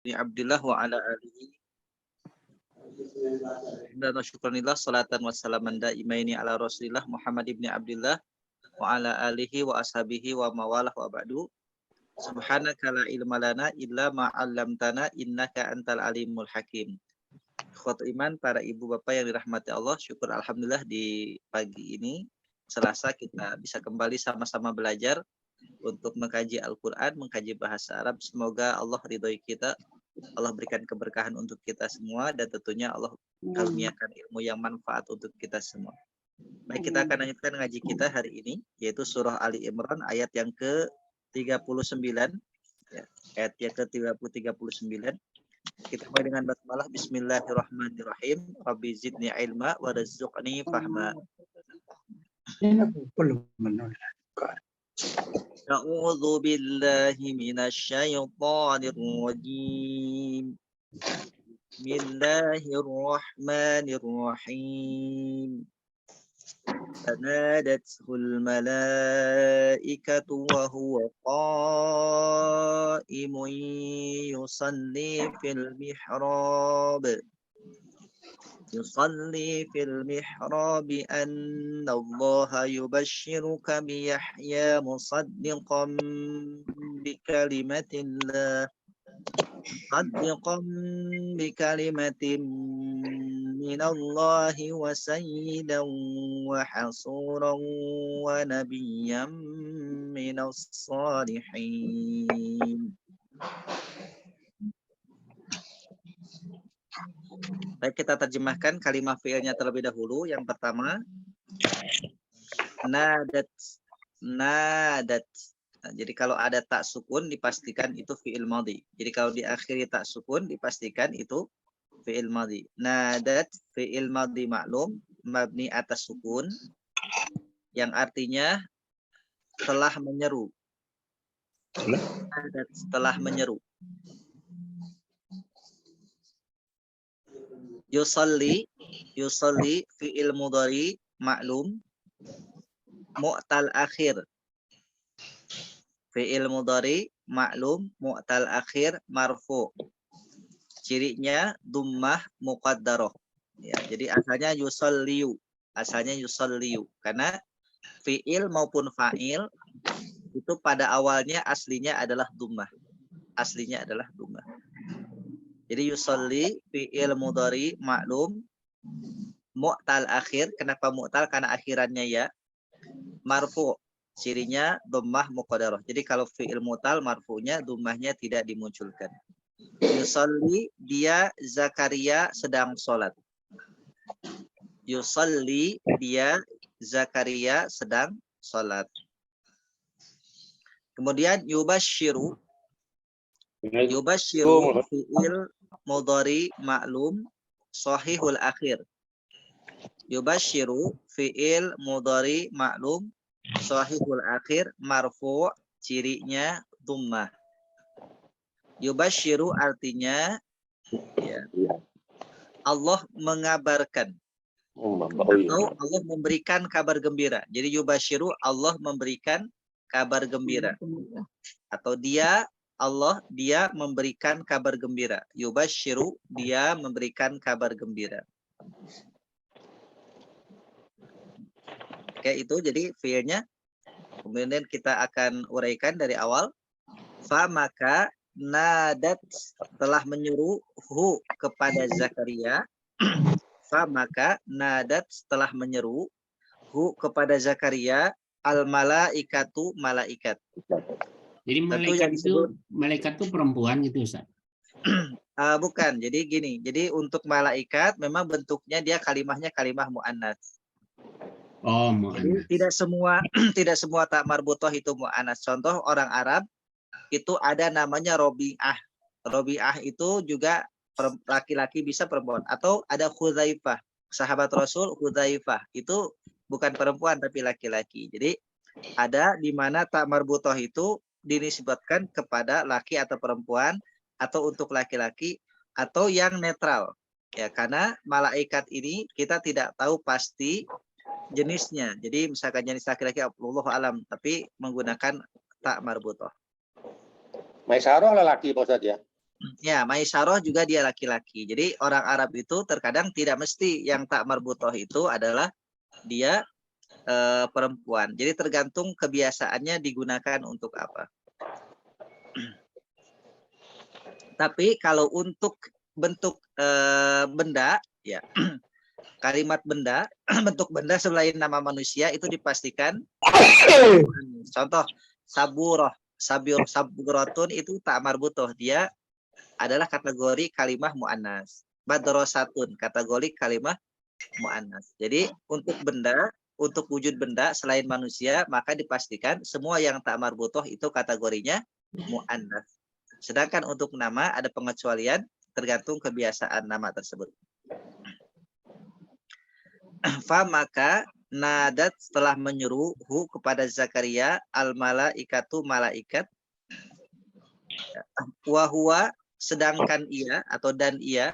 Ibni Abdillah wa ala alihi dan syukranillah salatan wassalaman daimaini ala Rasulillah Muhammad ibni Abdillah wa ala alihi wa ashabihi wa mawalah wa ba'du. Subhanaka la ilma lana illa ma 'allamtana innaka antal alimul hakim. Ikhwatul iman, para ibu bapak yang dirahmati Allah, syukur alhamdulillah di pagi ini Selasa kita bisa kembali sama-sama belajar untuk mengkaji Al-Quran, mengkaji bahasa Arab. Semoga Allah ridhoi kita, Allah berikan keberkahan untuk kita semua, dan tentunya Allah karuniakan ilmu yang manfaat untuk kita semua. Baik, kita akan lanjutkan ngaji kita hari ini, yaitu surah Ali Imran ayat yang ke-39, ya, ayat yang ke-39. Kita mulai dengan basmalah. Bismillahirrahmanirrahim. Rabbi zidni ilma wa rizzuqni fahma. A'udzu billahi minasy syaithanir rajim. Bismillahirrahmanirrahim. Fanadathul malaikatu wa huwa qa'imun yusalli fil mihrab. يصلي في المحراب أن الله يبشرك بيحيى مصدقا بكلمة من الله وسيدا وحصورا ونبيا من الصالحين. Baik, kita terjemahkan kalimat fi'ilnya terlebih dahulu. Yang pertama, nadat. Nadat. Nah, jadi kalau ada tak sukun dipastikan itu fi'il madhi. Jadi kalau diakhiri tak sukun dipastikan itu fi'il madhi. Nadat fi'il madhi maklum mabni atas sukun yang artinya telah menyeru. Nadat, telah menyeru. Yusalli fi'il mudhari maklum mu'tal akhir. Fi'il mudhari maklum mu'tal akhir marfu. Cirinya dhammah muqaddarah. Ya, jadi asalnya yusalliyu. Karena fi'il maupun fa'il itu pada awalnya aslinya adalah dhammah. Jadi yusalli fi'il mudhari maklum mu'tal akhir. Kenapa mu'tal? Karena akhirannya ya. Marfu, cirinya dhammah muqaddarah. Jadi kalau fi'il mu'tal marfu'nya dhammahnya tidak dimunculkan. Yusalli, dia Zakaria sedang sholat. Yusalli, dia Zakaria sedang sholat. Kemudian yubashiru fi'il mudhari maklum sahihul akhir. Yubashiru fi'il mudhari maklum sahihul akhir marfu, cirinya dhammah. Yubashiru artinya ya, Allah mengabarkan atau Allah memberikan kabar gembira. Jadi yubashiru, Allah memberikan kabar gembira. Atau dia memberikan kabar gembira. Yubashiru, dia memberikan kabar gembira. Oke, itu jadi fi'ilnya. Kemudian kita akan uraikan dari awal. Fa maka nadat, telah menyuruh hu kepada Zakaria. Fa maka nadat, telah menyeru hu kepada Zakaria al malaikatu, malaikat. Jadi malaikat itu perempuan gitu, Ustaz? Bukan. Jadi gini. Jadi untuk malaikat memang bentuknya dia kalimahnya kalimah mu'annats. Oh, mu'annats. Jadi tidak semua tak marbutoh itu mu'annats. Contoh orang Arab itu ada namanya Robi'ah. Robi'ah itu juga laki-laki, bisa perempuan. Atau ada Hudzaifah. Sahabat Rasul Hudzaifah itu bukan perempuan tapi laki-laki. Jadi ada di mana tak marbutoh itu dinisbatkan kepada laki atau perempuan, atau untuk laki-laki, atau yang netral. Ya, karena malaikat ini kita tidak tahu pasti jenisnya. Jadi misalkan jenis laki-laki Allahu alam, tapi menggunakan tak marbutoh. Maisaroh lelaki Pak Ustaz ya? Ya, maisyarah juga dia laki-laki. Jadi orang Arab itu terkadang tidak mesti yang tak marbutoh itu adalah dia perempuan. Jadi tergantung kebiasaannya digunakan untuk apa. Tapi kalau untuk bentuk benda, ya kalimat benda, bentuk benda selain nama manusia itu dipastikan. Contoh saburoh, saburatun itu tak marbutoh, dia adalah kategori kalimah mu'annas. Madrasatun kategori kalimah mu'annas. Jadi untuk benda, untuk wujud benda selain manusia, maka dipastikan semua yang tak marbutoh itu kategorinya mu'annas. Sedangkan untuk nama ada pengecualian tergantung kebiasaan nama tersebut. Fa maka nadat setelah menyuruh kepada Zakaria al-malaikatu malaikat, wahwa sedangkan ia atau dan ia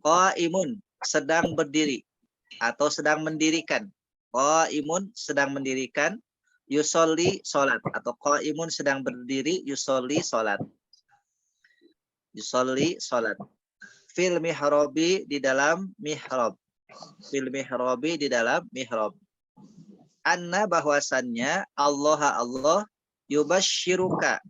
qaimun sedang berdiri atau sedang mendirikan. Qaimun sedang mendirikan, yusolli salat atau qaimun sedang berdiri, yusolli salat. Yusolli salat. Fil mihrabi di dalam mihrab. Fil mihrabi di dalam mihrab. Anna bahwasannya Allah yubasyiruka,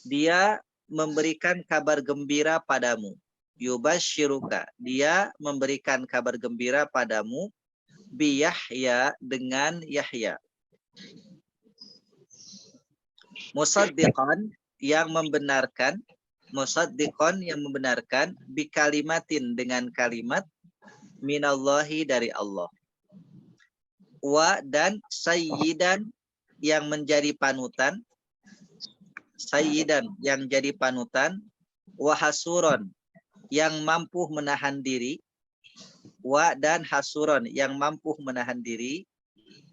dia memberikan kabar gembira padamu. Yubasyiruka, dia memberikan kabar gembira padamu bi Yahya dengan Yahya. Musaddiqan yang membenarkan, musaddiqan yang membenarkan bi kalimatin dengan kalimat minallahi dari Allah. Wa dan sayyidan yang menjadi panutan, sayyidan yang jadi panutan, wa hasuron yang mampu menahan diri, wa dan hasuron yang mampu menahan diri,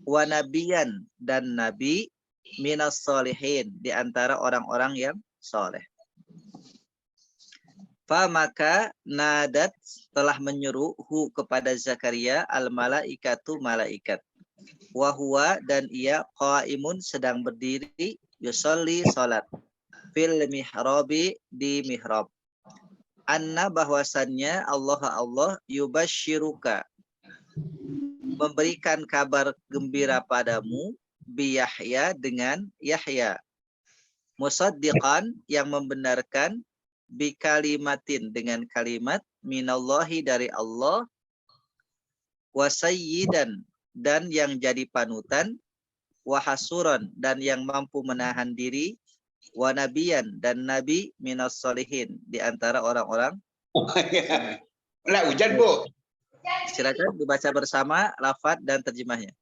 wa nabiyan dan nabi, minas solihin di antara orang-orang yang soleh. Fa maka nadat telah menyuruh kepada Zakaria al-malaikatu malaikat. Wahwa dan ia qaimun sedang berdiri, yusolli salat. Fil mihrabi di mihrab. Anna bahwasannya Allah yubasyiruka memberikan kabar gembira padamu bi Yahya dengan Yahya. Musaddiqan yang membenarkan bi kalimatin dengan kalimat minallahi dari Allah, wa sayyidan dan yang jadi panutan, wa hasuran dan yang mampu menahan diri, wa nabiyan dan nabi minas solihin di antara orang-orang. Lah hujan, Bu. Silakan dibaca bersama lafaz dan terjemahnya.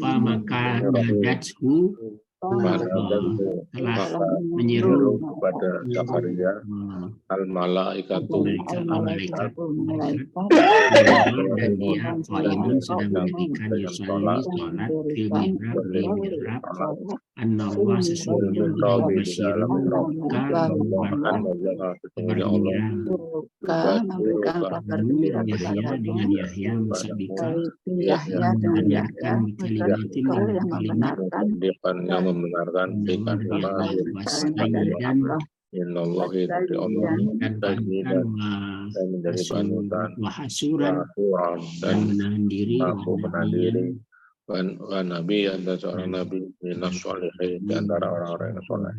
Fa maka nadathu telah menyeru kepada Zakaria al-malaikatu malaikat dan dia qaimun sedang mendirikan yusolli salat fil mihrab di mihrab. Annallaha sesungguhnya Allah yubasyiruka mengabarkan kabar gembira Yahya dengan Yahya musaddiqan yang membenarkan kalimatin dengan kalimat yang membenarkan wasayyidan Innallahi dari Allah dan panutan menjadi panutan wahasuran dan menahan diri dan nabi dan seorang nabi minas sholihin di antara orang-orang yang soleh.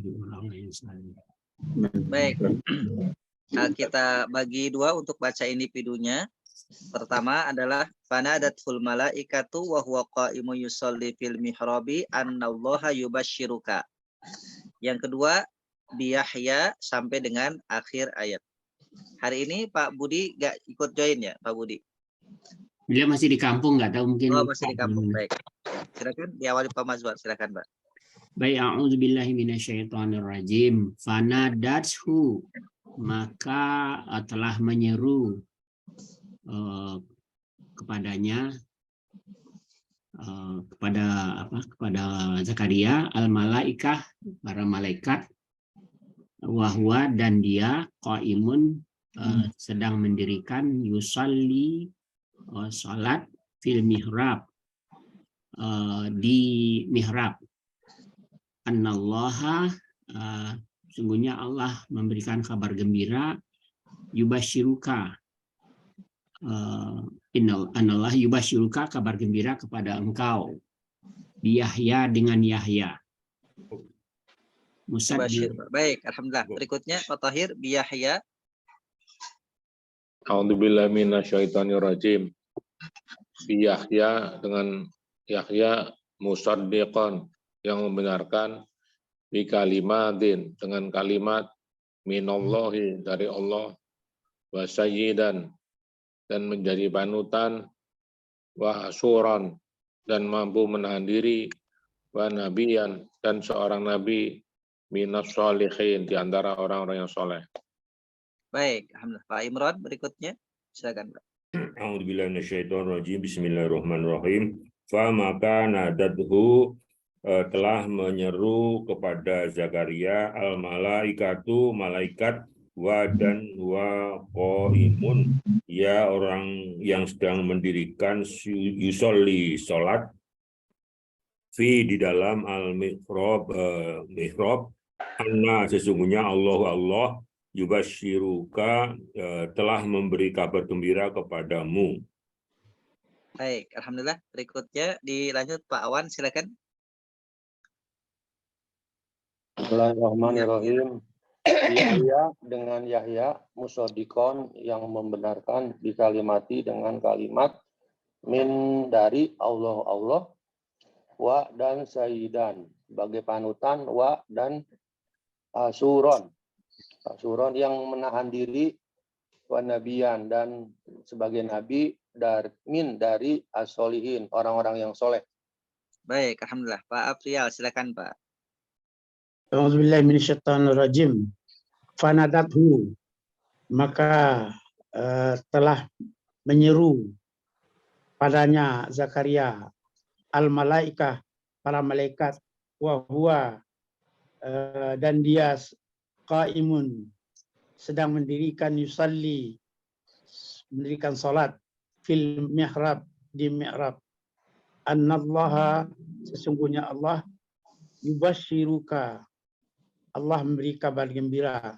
Baik. Nah, kita bagi dua untuk baca individunya. Pertama adalah fanadatul malaikatu wa huwa qaimun yusolli fil mihrabi annallaha yubasyiruka. Yang kedua bi Yahya sampai dengan akhir ayat. Hari ini Pak Budi nggak ikut join ya, Pak Budi? Dia masih di kampung, nggak tahu mungkin. Oh, masih di kampung. Baik. Silakan diawali Pak Mazwar, silakan, Pak. Baik, a'udzubillahi minasyaitonirrajim. Fanadathu, maka telah menyeru kepadanya kepada Zakaria al-malaikah, para malaikat, wahwa dan dia qaimun sedang mendirikan yusalli salat fil mihrab di mihrab. Annallaha sungguhnya Allah memberikan kabar gembira, yubasyiruka, anallah yubasyiruka, kabar gembira kepada engkau, Yahya dengan Yahya. Bashir. Baik, alhamdulillah. Berikutnya Pak Tahir, Yahya. A'udzubillahi minasyaitonirrajim. Bi Yahya dengan Yahya musaddiqan, yang membenarkan, bi kalimatin dengan kalimat, minallahi dari Allah, wa sayyidan dan menjadi panutan, wa asuran dan mampu menahan diri, wa nabiyan dan seorang nabi, minas sholihin di antara orang-orang yang soleh. Baik, alhamdulillah. Pak Imran berikutnya, silakan Pak. A'udzubillahi minasyaitonirrajim. Bismillahirrahmanirrahim. Fa maka nadadhu, telah menyeru kepada Zakaria al malaikatu, malaikat, wa dan wa qaimun, ya orang yang sedang mendirikan yusolli, salat, fi di dalam al mihrab, mihrab, anna sesungguhnya Allah yubasyiruka, telah memberi kabar gembira kepadamu. Baik, alhamdulillah. Berikutnya dilanjut Pak Awan, silakan. Bismillahirrahmanirrahim. Yahya dengan Yahya musaddiqon, yang membenarkan, dikalimati dengan kalimat, min dari Allah, wa dan sayyidan sebagai panutan, wa dan asuron yang menahan diri, wa nabiyan dan sebagai nabi, dari as-solihin orang-orang yang soleh. Baik, alhamdulillah. Pak Afrial, silakan Pak. A'udzubillahi minasyaitonirrajim. Fanadathu, maka telah menyeru padanya Zakaria al-malaikah, para malaikat, wa huwa, dan dia qaimun, sedang mendirikan, yusalli, mendirikan salat, fil mihrab, di mihrab, annallaha, sesungguhnya Allah, yubasyiruka, Allah memberi kabar gembira.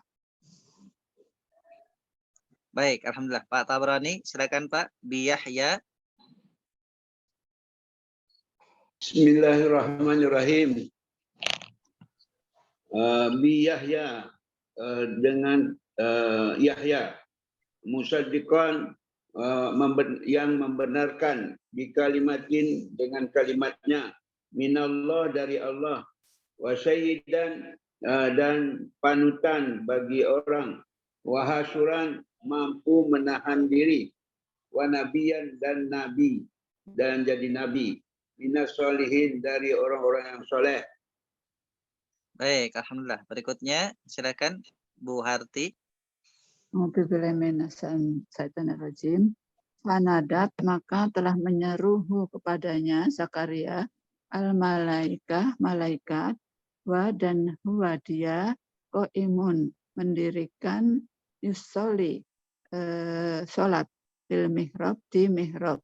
Baik, alhamdulillah. Pak Tabrani, silakan Pak. Bi Yahya. Bismillahirrahmanirrahim. Bi Yahya, dengan Yahya musaddiqan, yang membenarkan, bi kalimatin dengan kalimatnya, minallah dari Allah, wa sayyidan dan panutan bagi orang, wa hasuran mampu menahan diri, wa nabiyan dan nabi dan jadi nabi, minas sholihin dari orang-orang yang soleh. Baik, alhamdulillah. Berikutnya silakan Bu Harti. Bismillahirrahmanirrahim. Fanadat, maka telah menyeruhu kepadanya Zakaria al-malaikah, malaikat, wa dan huwa dia, qaimun, mendirikan, yusolli, sholat, fil mihrab, di mihrab,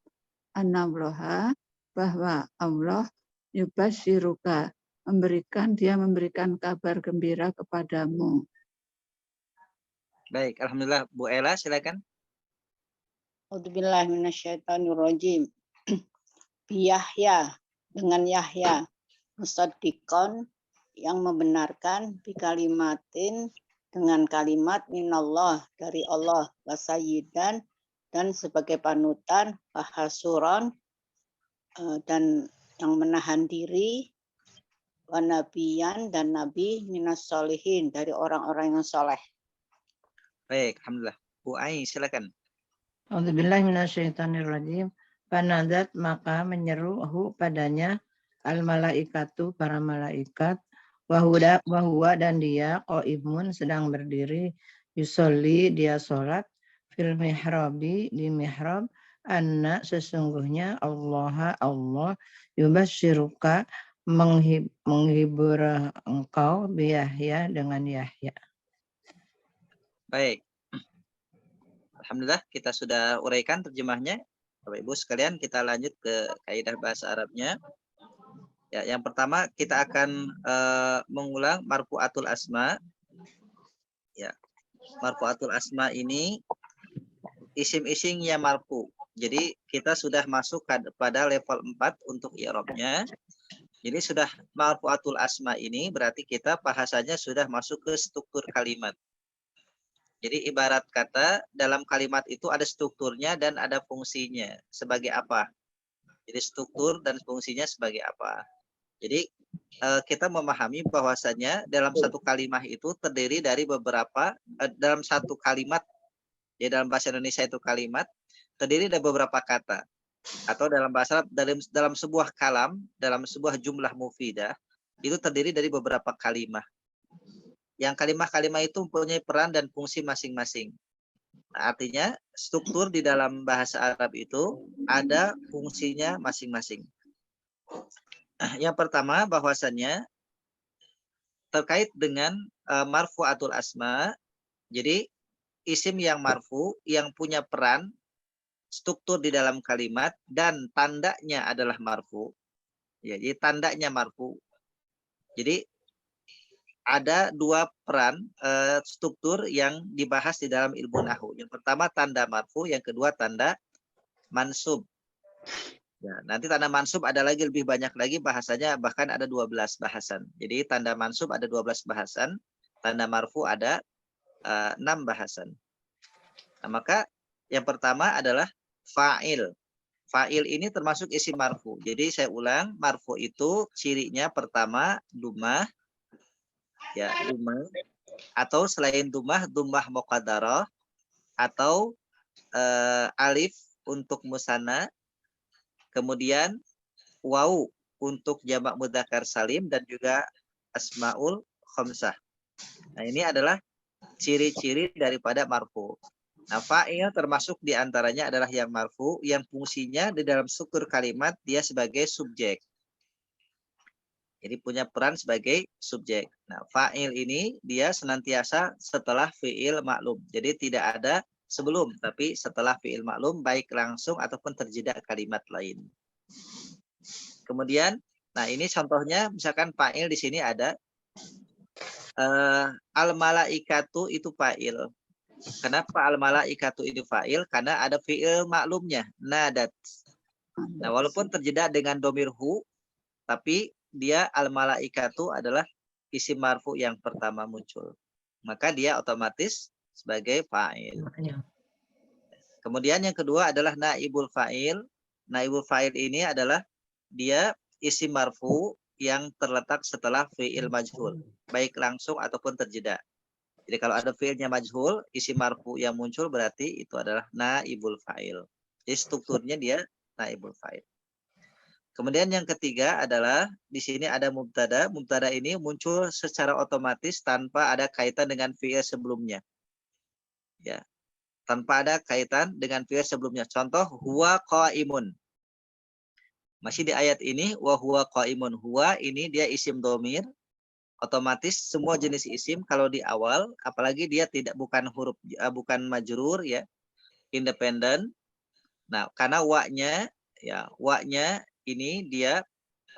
annallaha, bahwa Allah, yubasyiruka, memberikan kabar gembira kepadamu. Baik, alhamdulillah. Bu Ella, silakan. A'udzubillahi minasyaitonirrajim. Bi Yahya, dengan Yahya musaddiqon, yang membenarkan, bi kalimatin dengan kalimat, minallah dari Allah, wa sayyidan dan sebagai panutan, wa hasuron dan yang menahan diri, wa nabiyan dan nabi, minas sholihin dari orang-orang yang soleh. Baik, alhamdulillah. Bu Ai, silakan. A'udzubillahi minasyaitonirrajim. Fanadat, maka menyeruhu padanya al-malaikatu, para malaikat, wahuwa dan dia qaimun, sedang berdiri, yusolli, dia sholat, fil mihrabi, di mihrab, anna, sesungguhnya Allah yubasyiruka, menghibur engkau, bi Yahya dengan Yahya. Baik. Alhamdulillah, kita sudah uraikan terjemahnya. Bapak Ibu sekalian, kita lanjut ke kaidah bahasa Arabnya. Ya, yang pertama kita akan mengulang marfu'atul asma. Ya, marfu'atul asma ini isim-isimnya marfu. Jadi kita sudah masuk pada level 4 untuk i'rabnya. Jadi sudah marfu'atul asma ini berarti kita bahasanya sudah masuk ke struktur kalimat. Jadi ibarat kata dalam kalimat itu ada strukturnya dan ada fungsinya. Sebagai apa? Jadi struktur dan fungsinya sebagai apa? Jadi kita memahami bahwasanya dalam satu kalimat itu terdiri dari beberapa dalam satu kalimat ya dalam bahasa Indonesia itu kalimat terdiri dari beberapa kata atau dalam bahasa dalam sebuah kalam dalam sebuah jumlah mufidah itu terdiri dari beberapa kalimat. Yang kalimat-kalimat itu mempunyai peran dan fungsi masing-masing. Nah, artinya struktur di dalam bahasa Arab itu ada fungsinya masing-masing. Yang pertama bahwasannya terkait dengan marfu'atul asma. Jadi isim yang marfu yang punya peran struktur di dalam kalimat dan tandanya adalah marfu. Ya, jadi tandanya marfu. Jadi ada dua peran struktur yang dibahas di dalam ilmu nahwu. Yang pertama tanda marfu, yang kedua tanda mansub. Ya, nanti tanda mansub ada lagi lebih banyak lagi bahasanya, bahkan ada 12 bahasan. Jadi tanda mansub ada 12 bahasan, tanda marfu ada 6 bahasan. Nah, maka yang pertama adalah fa'il. Fa'il ini termasuk isim marfu. Jadi saya ulang, marfu itu cirinya pertama dumah, ya dumah, atau selain dumah muqaddarah, atau alif untuk musanna, kemudian waw untuk jamak mudzakkar salim, dan juga asmaul khamsah. Nah, ini adalah ciri-ciri daripada marfu. Nah, fa'il termasuk diantaranya adalah yang marfu, yang fungsinya di dalam struktur kalimat dia sebagai subjek. Jadi punya peran sebagai subjek. Nah, fa'il ini dia senantiasa setelah fi'il maklum. Jadi tidak ada sebelum, tapi setelah fi'il maklum, baik langsung ataupun terjeda kalimat lain. Kemudian, nah ini contohnya, misalkan fa'il di sini ada al-malaikatu itu fa'il. Kenapa al-malaikatu itu fa'il? Karena ada fi'il maklumnya, nadat. Nah, walaupun terjeda dengan domir hu, tapi dia al-malaikatu adalah isim marfu yang pertama muncul. Maka dia otomatis sebagai fa'il. Kemudian yang kedua adalah naibul fa'il. Naibul fa'il ini adalah dia isim marfu yang terletak setelah fi'il majhul, baik langsung ataupun terjeda. Jadi kalau ada fi'ilnya majhul, isim marfu yang muncul berarti itu adalah naibul fa'il. Jadi strukturnya dia naibul fa'il. Kemudian yang ketiga adalah di sini ada mubtada. Mubtada ini muncul secara otomatis tanpa ada kaitan dengan fi'il sebelumnya. Ya. Tanpa ada kaitan dengan fi'il sebelumnya. Contoh huwa qaimun. Masih di ayat ini wa huwa qaimun. Huwa ini dia isim domir. Otomatis semua jenis isim kalau di awal, apalagi dia bukan huruf bukan majrur ya, independen. Nah, karena wa-nya ini dia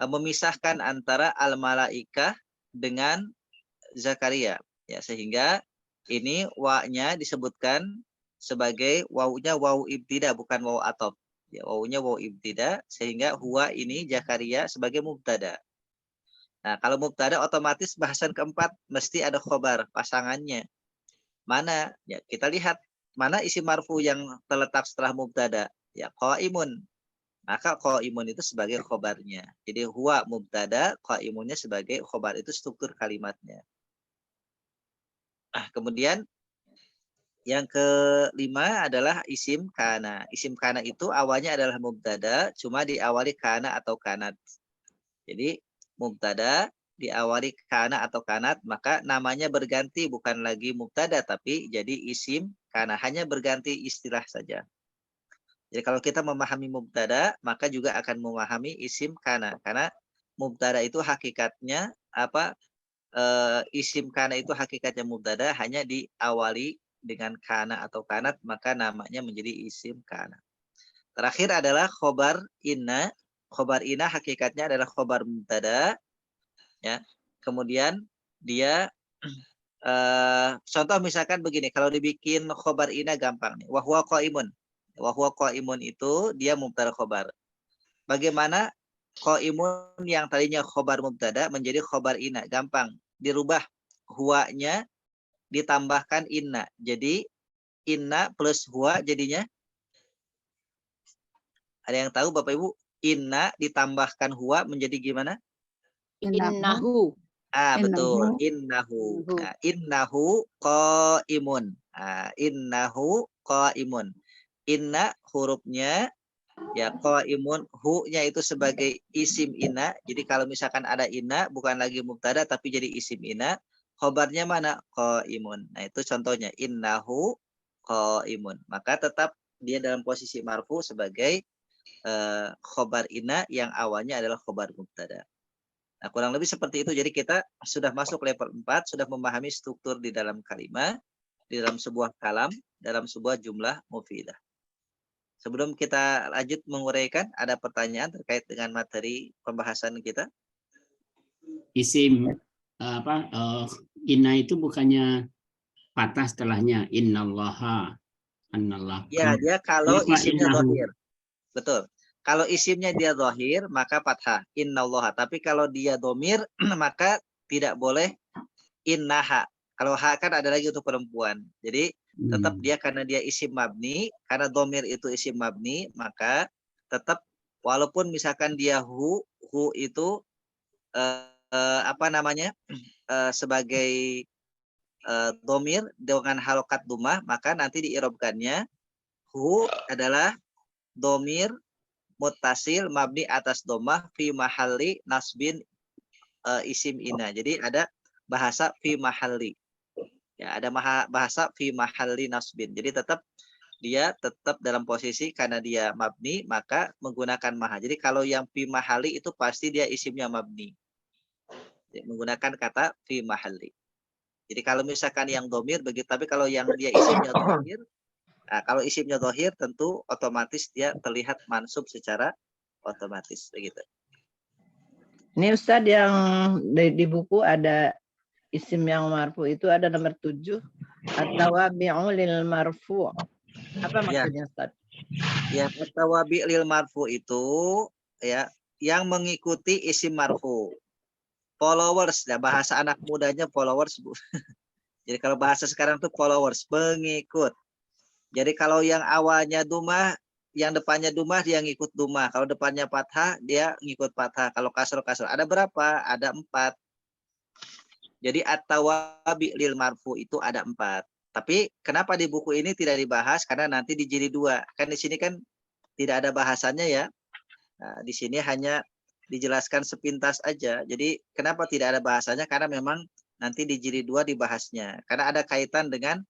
memisahkan antara al-malaikah dengan Zakaria, ya, sehingga ini wa-nya disebutkan sebagai wawunya wawu ibtida, bukan wawu atop. Ya, wawunya wawu ibtida, sehingga huwa ini Zakaria sebagai mubtada. Nah, kalau mubtada otomatis bahasan keempat mesti ada khobar pasangannya. Mana? Ya, kita lihat mana isim marfu yang terletak setelah mubtada. Ya, qaimun. Maka qaimun itu sebagai khobarnya. Jadi huwa mubtada, qaimunnya sebagai khobar, itu struktur kalimatnya. Nah, kemudian yang kelima adalah isim kana. Isim kana itu awalnya adalah mubtada, cuma diawali kana atau kanat. Jadi mubtada diawali kana atau kanat, maka namanya berganti, bukan lagi mubtada tapi jadi isim kana, hanya berganti istilah saja. Jadi kalau kita memahami mubtada, maka juga akan memahami isim kana. Karena mubtada itu hakikatnya apa? Isim kana itu hakikatnya mubtada, hanya diawali dengan kana atau kanat, maka namanya menjadi isim kana. Terakhir adalah khobar inna. Khobar ina hakikatnya adalah khobar mubtada, ya. Kemudian dia contoh misalkan begini, kalau dibikin khobar ina gampang nih. Wa huwa qaimun. Wa huwa qaimun itu dia mubtada khobar. Bagaimana qaimun yang tadinya khobar mubtada menjadi khobar ina? Gampang. Dirubah huwa-nya ditambahkan inna. Jadi inna plus huwa jadinya, ada yang tahu Bapak Ibu? Inna ditambahkan huwa menjadi gimana? Innahu. Betul. Innahu. Nah, innahu qaimun. Innahu qaimun. Inna hurufnya ya qaimun, hu-nya itu sebagai isim inna. Jadi kalau misalkan ada inna bukan lagi mubtada tapi jadi isim inna, khobarnya mana? Qaimun. Nah, itu contohnya innahu qaimun. Maka tetap dia dalam posisi marfu sebagai khobar inna yang awalnya adalah khobar mubtada. Nah, kurang lebih seperti itu. Jadi kita sudah masuk level 4, sudah memahami struktur di dalam kalimat, di dalam sebuah kalam, dalam sebuah jumlah mufidah. Sebelum kita lanjut menguraikan, ada pertanyaan terkait dengan materi pembahasan kita? Isim inna itu bukannya patah setelahnya innallaha, annallah. Ya, dia kalau isimnya dhahir. Betul. Kalau isimnya dia dhahir, maka fathah innallaha. Tapi kalau dia domir, maka tidak boleh innaha. Kalau ha kan ada lagi untuk perempuan. Jadi tetap dia karena dia isim mabni, karena domir itu isim mabni, maka tetap walaupun misalkan dia hu itu sebagai domir dengan halokat dumah, maka nanti diirobkannya hu adalah domir muttasil mabni atas domah fi mahalli nasbin isim ina. Jadi ada bahasa fi mahalli. Ya, ada bahasa fi mahalli nasbin. Jadi dia tetap dalam posisi karena dia mabni maka menggunakan maha. Jadi kalau yang fi mahalli itu pasti dia isimnya mabni. Jadi, menggunakan kata fi mahalli. Jadi kalau misalkan yang domir begitu, tapi kalau yang dia isimnya domir, kalau isimnya dhahir tentu otomatis dia terlihat mansub secara otomatis begitu. Ini Ustadz yang di buku ada isim yang marfu itu ada nomor 7 at-tawabi'u lil marfu. Apa maksudnya Ustadz? Ya, at-tawabi' lil marfu itu ya yang mengikuti isim marfu. Followers, ya bahasa anak mudanya followers, Bu. Jadi kalau bahasa sekarang tuh followers, pengikut. Jadi kalau yang awalnya dumah, yang depannya dumah dia ngikut dumah. Kalau depannya fathah dia ngikut fathah. Kalau kasroh ada berapa? Ada 4. Jadi at-tawabi lil marfu itu ada 4. Tapi kenapa di buku ini tidak dibahas? Karena nanti di jilid 2. Kan di sini kan tidak ada bahasannya ya. Nah, di sini hanya dijelaskan sepintas aja. Jadi kenapa tidak ada bahasanya? Karena memang nanti di jilid 2 dibahasnya. Karena ada kaitan dengan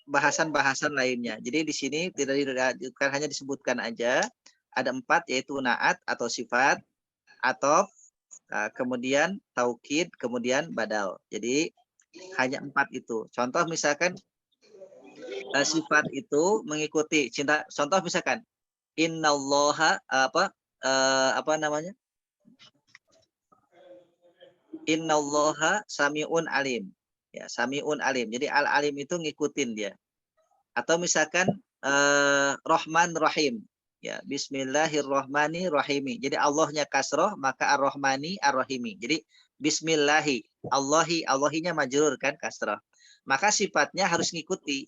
bahasan-bahasan lainnya. Jadi di sini tidak dilanjutkan, hanya disebutkan aja ada 4 yaitu naat atau sifat, atof, kemudian taukid, kemudian badal. Jadi hanya 4 itu. Contoh misalkan sifat itu mengikuti cinta. Contoh misalkan innallaha innallaha sami'un alim. Ya, sami'un alim. Jadi al-alim itu ngikutin dia. Atau misalkan Rahman Rahim. Ya, bismillahirrahmanirrahim. Jadi Allahnya kasroh, maka ar-Rahmani ar-Rahimi. Jadi bismillahi, Allahinya majrur kan kasroh. Maka sifatnya harus ngikuti.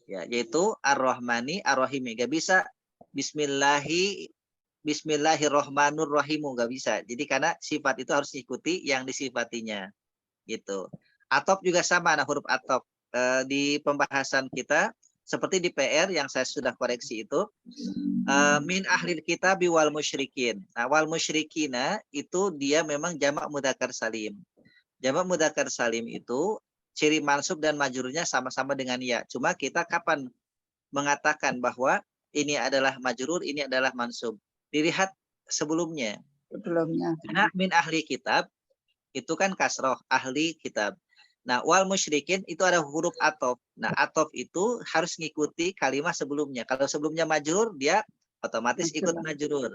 Ya, yaitu ar-Rahmani ar-Rahimi. Gak bisa bismillahirrahmanirrahim, gak bisa. Jadi karena sifat itu harus ngikuti yang disifatinya. Gitu. Atop juga sama, nah huruf atop di pembahasan kita seperti di PR yang saya sudah koreksi itu min ahlil kitab wal musyrikin. Nah, wal musyrikina itu dia memang jamak mudzakkar salim. Jamak mudzakkar salim itu ciri mansub dan majrurnya sama-sama dengan ya. Cuma kita kapan mengatakan bahwa ini adalah majrur, ini adalah mansub. Dilihat sebelumnya. Karena min ahli kitab itu kan kasroh, ahli kitab. Nah, wal musyrikin itu ada huruf atof. Nah, atof itu harus ngikuti kalimat sebelumnya. Kalau sebelumnya majrur, dia otomatis ikut majrur.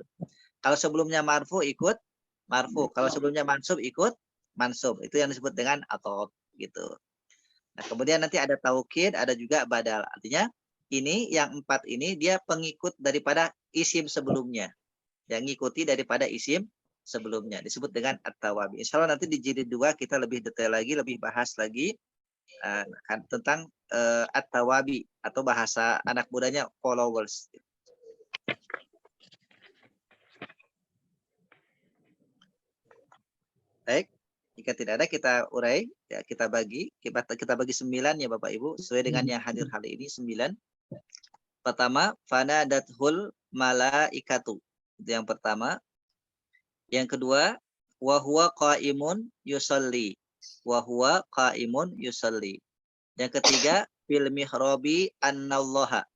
Kalau sebelumnya marfu, ikut marfu. Kalau sebelumnya mansub, ikut mansub. Itu yang disebut dengan atof gitu. Nah, kemudian nanti ada taukid, ada juga badal. Artinya ini yang 4 ini dia pengikut daripada isim sebelumnya. Yang ngikuti daripada isim sebelumnya disebut dengan at-tawabi. Insya Allah nanti di jilid 2 kita lebih detail lagi, lebih bahas lagi tentang at-tawabi atau bahasa anak mudanya followers. Baik, jika tidak ada kita urai, ya kita bagi 9 ya Bapak Ibu sesuai dengan yang hadir hari ini 9. Pertama, fanadathul malaikatu. Itu yang pertama. Yang kedua, wa huwa qaimun yusalli. Wa huwa qaimun yusalli. Yang ketiga, fil mihrabi annallaha.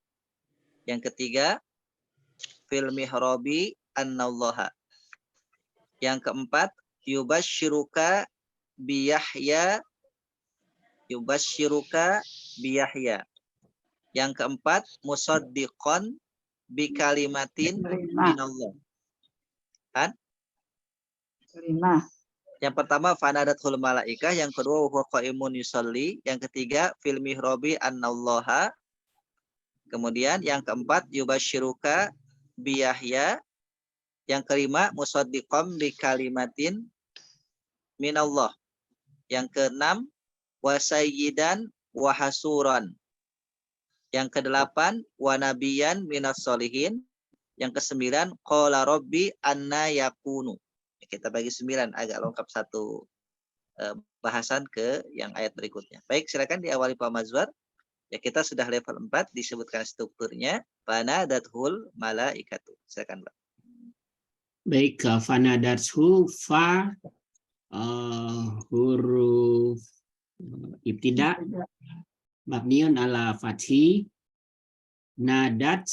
Yang ketiga, fil mihrabi annallaha. Yang keempat, yubasyiruka biyahya. Yubasyiruka biyahya. Yang keempat, musaddiqan bikalimatin minallah. Kan? 5. Yang pertama fanadatul malaikah, yang kedua huwa qaimun yusalli, yang ketiga fil mihrabi annallaha. Kemudian yang keempat yubasyiruka biyahya, yang kelima musaddiqam bikalimatin minallah. Yang keenam wasayyidan wa hasuran. Yang kedelapan wa nabiyan minas solihin. Yang kesembilan qala rabbi anna yakunu. Kita bagi 9 agak lengkap satu bahasan ke yang ayat berikutnya. Baik, silakan diawali Pak Mazwar. Ya, kita sudah level 4 disebutkan strukturnya fanadathul malaikatu. Silakan, Pak. Baik, fanadathu fa huruf ibtida mabniun ala fathi, nadat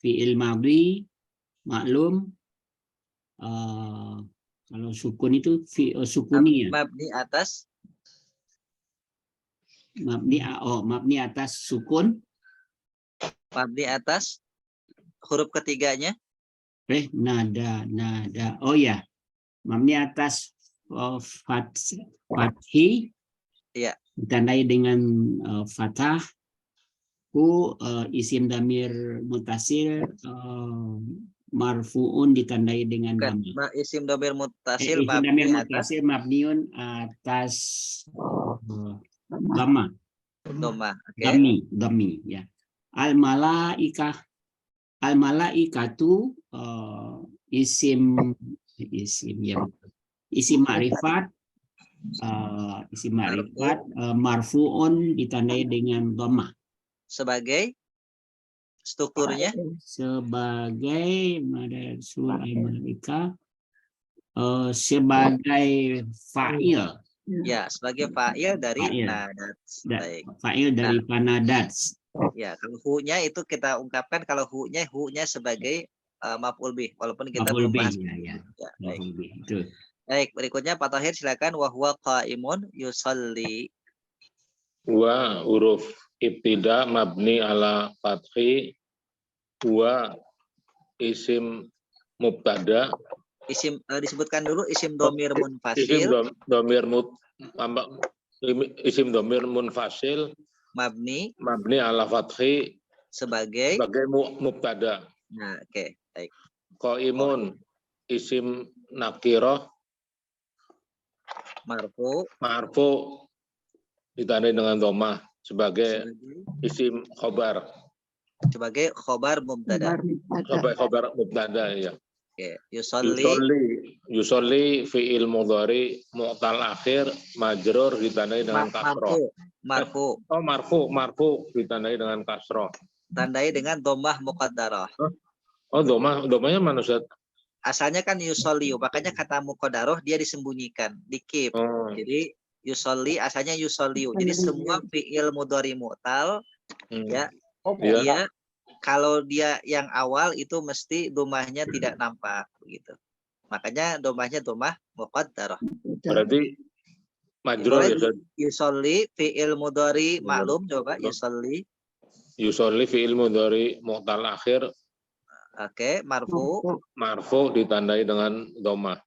fi'il madhi maklum. Kalau sukun itu sukuni ya. Mabni atas mabni atas sukun. Mabni atas huruf ketiganya. Nada. Oh ya. Mabni atas fathi. Ya. Ditandai dengan fathah. Isim damir mutasil marfuun ditandai dengan dhamma. Isim damir mutasil mabniun atas dhamma. Dhammi ya. Al malaikatu isim ya. Isim ma'rifat marfuun ditandai dengan dhamma. Sebagai strukturnya sebagai sebagai fa'il. Ya, sebagai fa'il dari nadat. Fa'il dari fanadats. Ya, kalau hu-nya itu kita ungkapkan kalau hu-nya sebagai maf'ul bih, walaupun kita belum bahas. Baik, berikutnya Pak Tahir silakan. Wa huwa qaimun yusalli. Wa huruf ibtida mabni ala fathi, wa isim mubtada. Isim disebutkan dulu isim domir munfasil. Isim domir munfasil mabni ala fathi sebagai mubtada. Nah, oke, baik. Qaimun isim nakirah marfu ditandai dengan dhammah sebagai isim khobar. Sebagai khobar mubtada. Khobar mubtada ya. Oke, yusolli fi'il mudhari mu'tal akhir majrur ditandai dengan kasroh. Marfu ditandai dengan kasroh. Tandai dengan dhammah muqaddarah. Dhammahnya mana Ustaz? Asalnya kan yusolli, makanya kata muqaddarah dia disembunyikan, dikip. Jadi yusolli asalnya yusolliu. Jadi semua fi'il mudhari mu'tal ya. Dia kalau dia yang awal itu mesti dhammahnya tidak nampak begitu. Makanya dhammahnya dhammah muqaddarah. Berarti Majrur yusolli fi'il mudhari maklum, coba yusolli. yusolli fi'il mudhari mu'tal akhir. Oke, marfu. Marfu ditandai dengan dhammah.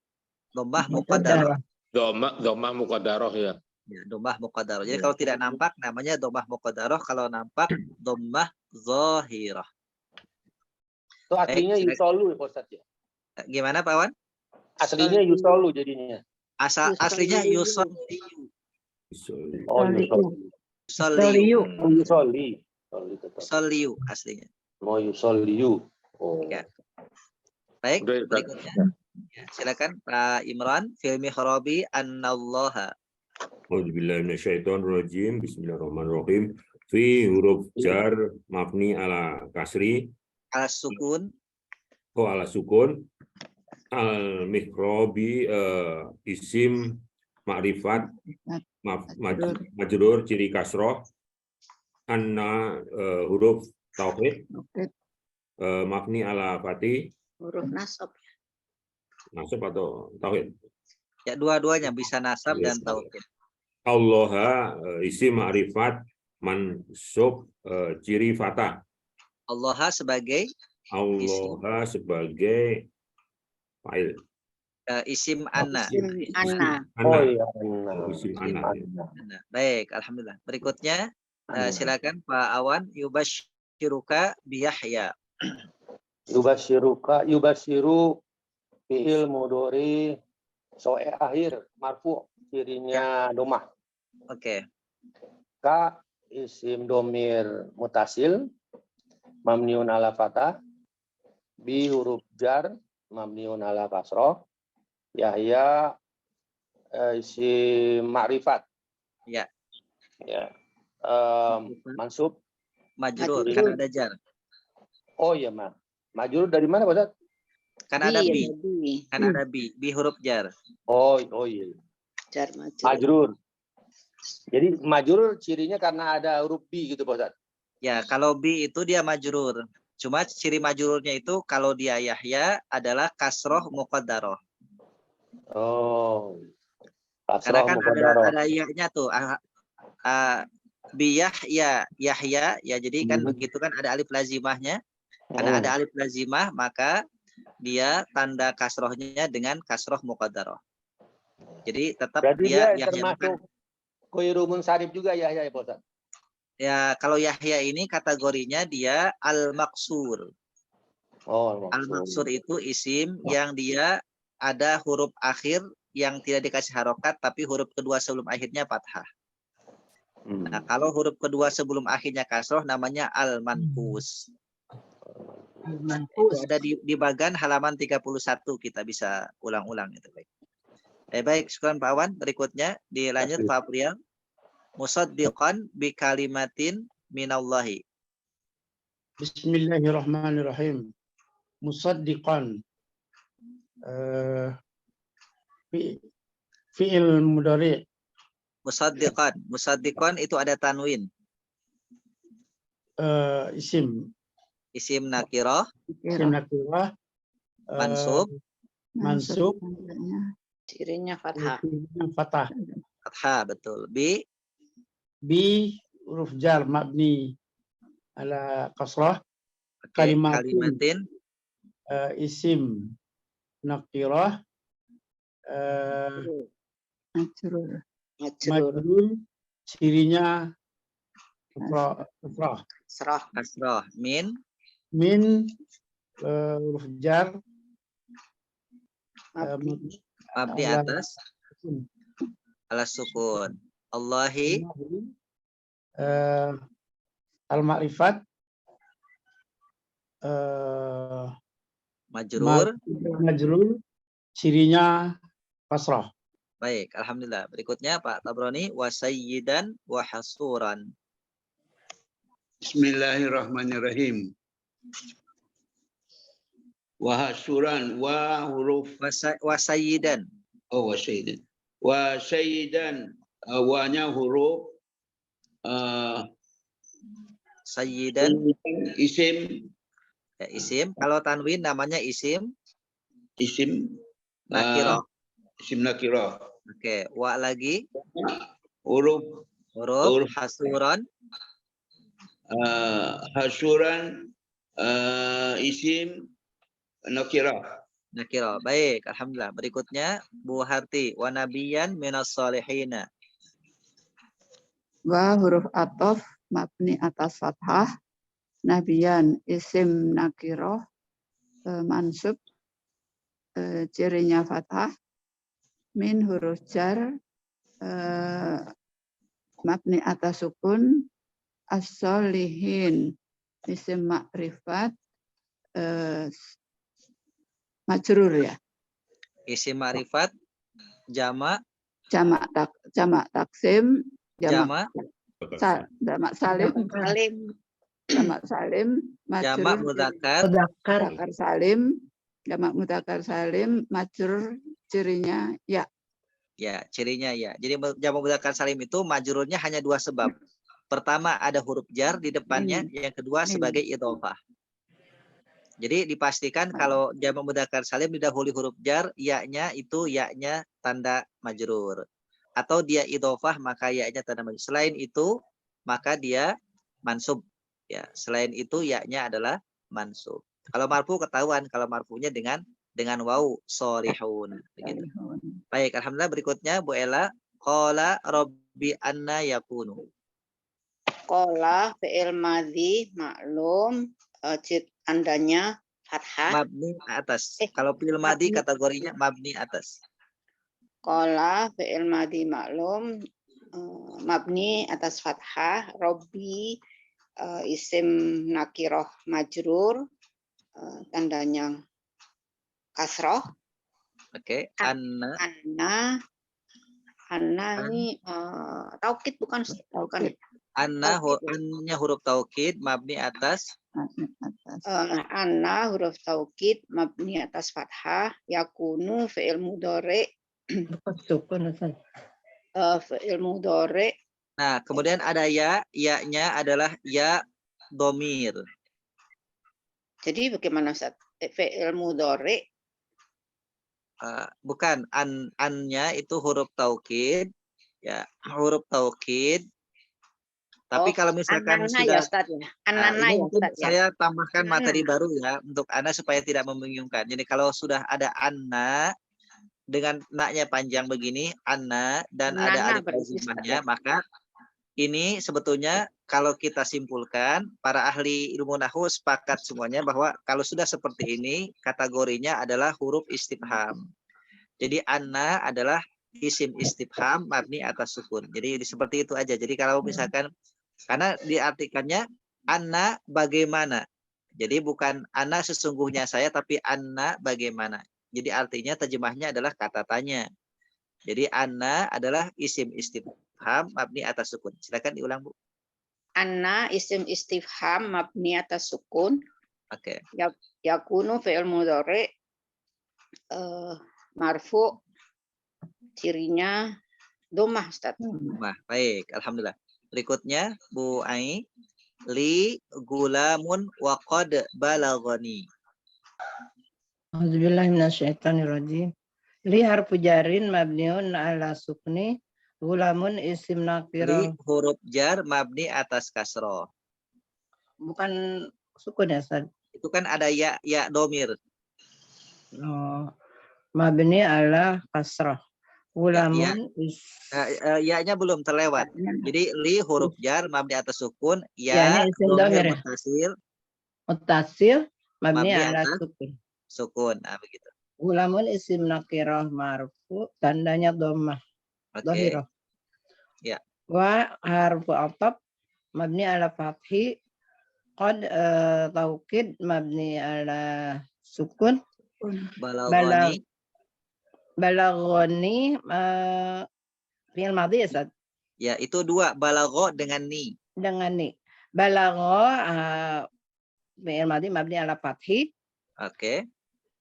Dhammah muqaddarah. Dhammah muqaddarah ya. Ya, dhammah muqaddarah. Jadi kalau tidak nampak namanya dhammah muqaddarah, kalau nampak dhammah zahirah. Itu aslinya yusolu ya Pak Ustadz ya? Gimana Pak Wan? Aslinya yusolu jadinya. Aslinya yusolli. Oh, Yusolliyu. Yusoli. Yusolliyu aslinya. Mau yusoliyu. Oh. Ya. Baik, berikutnya. Ya, silakan Pak Imran. Fil mihrabi annallaha. A'udzubillahi minasyaitonirrajim. Bismillahirrahmanirrahim. Fi huruf jar mabni ala kasri. Ala sukun. Ala sukun. Al mihrabi isim ma'rifat majrur ciri kasroh. Anna huruf tauhid. Mabni ala fati. Huruf nasab. Nasab atau tauhid? Ya, dua-duanya bisa nasab dan tauhid. Allah isim ma'rifat mansub ciri fatah. Allah sebagai fa'il. Isim anna. Anna. Oh iya, Isim anna. Baik, alhamdulillah. Berikutnya silakan Pak Awan. Yubashiruka biyahya. Yubashiru fi'il mudhari soe akhir marfu cirinya domah. Oke. Ka isim domir mutasil mamniun ala fatah, bi huruf jar mamniun ala kasroh, yahya isim ma'rifat. Ya. Ya. Mansub Majrur kan ada jar. Oh iya, majrur dari mana Pak Ustadz? Kan ada bi. Kan ada bi huruf jar. Oh iya. Jar Majrur. Jadi majrur cirinya karena ada huruf bi gitu Pak Ustadz. Ya, kalau bi itu dia majrur. Cuma ciri majrurnya itu kalau dia yahya adalah kasroh muqaddaroh. Oh. Karena kan ada ya-nya tuh. Bi yahya ya, jadi kan begitu kan ada alif lazimahnya. Karena ada alif lazimah maka dia tanda kasrohnya dengan kasroh muqaddaroh. Jadi tetap dia termasuk ghairu munsharif juga ya Pak Ustadz. Ya, kalau Yahya ini kategorinya dia al-maksur. Oh, al-maksur itu isim yang dia ada huruf akhir yang tidak dikasih harokat tapi huruf kedua sebelum akhirnya fathah. Nah, kalau huruf kedua sebelum akhirnya kasroh namanya al-manqus. Itu ada di bagan halaman 31, kita bisa ulang-ulang itu baik. Baik, syukran Pak Awan. Berikutnya dilanjut Pak April. Musaddiqan bi kalimatin minallahi. Bismillahirrahmanirrahim. Musaddiqan fi'il mudhari. Musaddiqan itu ada tanwin. Isim nakirah. Isim nakirah. Mansub. Cirinya fathah. Fathah, betul. Bi huruf jar mabni ala kasrah. Kalimatin isim nakirah. Majrur cirinya kasrah. Min huruf jar mabni atas ala sukun. Allahi al-ma'rifat majrur cirinya kasrah. Baik, alhamdulillah. Berikutnya Pak Tabrani, wa sayyidan wa hasuran. Bismillahirrahmanirrahim. Wa hasuran wa huruf wa sayyidan. Oh, wa sayyidan. Wa sayyidan wa-nya huruf sayyidan isim. Ya, isim. Kalau tanwin namanya isim nakirah. Isim nakirah. Oke, wa lagi huruf hasuron, hasuran, isim nakirah. nakiro. Baik, alhamdulillah. Berikutnya Bu Harti, wa nabiyan minas solihina. Wa huruf atof mabni atas fathah. Nabiyan isim nakiroh mansub cirinya fathah. Min huruf jar mabni atas sukun. As-solihin isim makrifat majrur ya. Isim ma'rifat, jamak Jamak taksim, Jamak. jamak salim, jamak salim, jamak majrur mudzakkar, mudzakkar salim, jamak mudzakkar salim, majrur cirinya ya. ya, cirinya ya. Jadi jamak mudzakkar salim itu majrurnya hanya dua sebab. Pertama ada huruf jar di depannya, yang kedua sebagai idhofah. Jadi dipastikan kalau jamak mudzakkar salim didahului huruf jar, ya-nya itu ya-nya tanda majrur. Atau dia idhofah maka ya-nya tanda majrur. Selain itu maka dia mansub. Ya, selain itu ya-nya adalah mansub. Kalau marfu ketahuan, kalau marfunya dengan waw sholihun begitu. Baik, alhamdulillah. Berikutnya Bu Ella, qala rabbi anna yakunu. Qala fi'il madhi maklum tandanya fathah. Mabni atas. Kalau fi'il madhi kategorinya mabni atas. Qala fi'il madhi maklum mabni atas fathah. Robbi isim nakiroh majrur tandanya kasroh. Oke, anna. Anna ini taukid bukan? Bukan. Anna huruf taukid mabni atas Anna huruf taukid mabni atas fathah. Yakunu fi'il mudhari. Fi'il mudhari. Nah, kemudian ada ya-nya adalah ya domir. Jadi bagaimana Ustaz? Fi'il mudhari. Bukan, an-nya itu huruf taukid, ya, huruf taukid. Tapi kalau misalkan sudah, ini mungkin saya tambahkan materi baru ya untuk Anda supaya tidak membingungkan. Jadi kalau sudah ada anna dengan naknya panjang begini, anna dan ada alif lazimahnya, maka ini sebetulnya kalau kita simpulkan para ahli ilmu nahwu sepakat semuanya bahwa kalau sudah seperti ini kategorinya adalah huruf istifham. Jadi anna adalah isim istifham mabni atas sukun. Jadi seperti itu aja. Jadi kalau misalkan karena diartikannya anna bagaimana. Jadi bukan anna sesungguhnya saya, tapi anna bagaimana. Jadi artinya terjemahnya adalah kata tanya. Jadi anna adalah isim istifham mabni atas sukun. Silakan diulang Bu. Anna isim istifham mabni atas sukun. Oke. Yakunu fi'il mudhari marfu cirinya dhammah Ustaz. Dhammah. Baik, alhamdulillah. Berikutnya Bu Ai, li gulamun wa qad balaghani. A'udzubillahi minasyaitonirrajim. Li harfu jarin mabniun ala sukni, gulamun isim nakirah. Li huruf jar mabni atas kasroh. Bukan sukun ya, Ustaz? Itu kan ada ya domir. Oh, mabni ala kasrah. Gulamun ya-nya belum terlewat. Jadi li huruf jar mabni atas sukun, ya domir muttasil mabni ala sukun. Sukun, begitu. Gulamun isim nakirah marfu tandanya dhammah. Oke. Ya. Wa harfu ataf mabni ala fathi qad taukid mabni ala sukun. Balaghani fi'il madhi ya Ustaz? Ya, itu dua, balagho dengan ni. Dengan ni. Balagho fi'il madhi mabni ala fathi. Oke.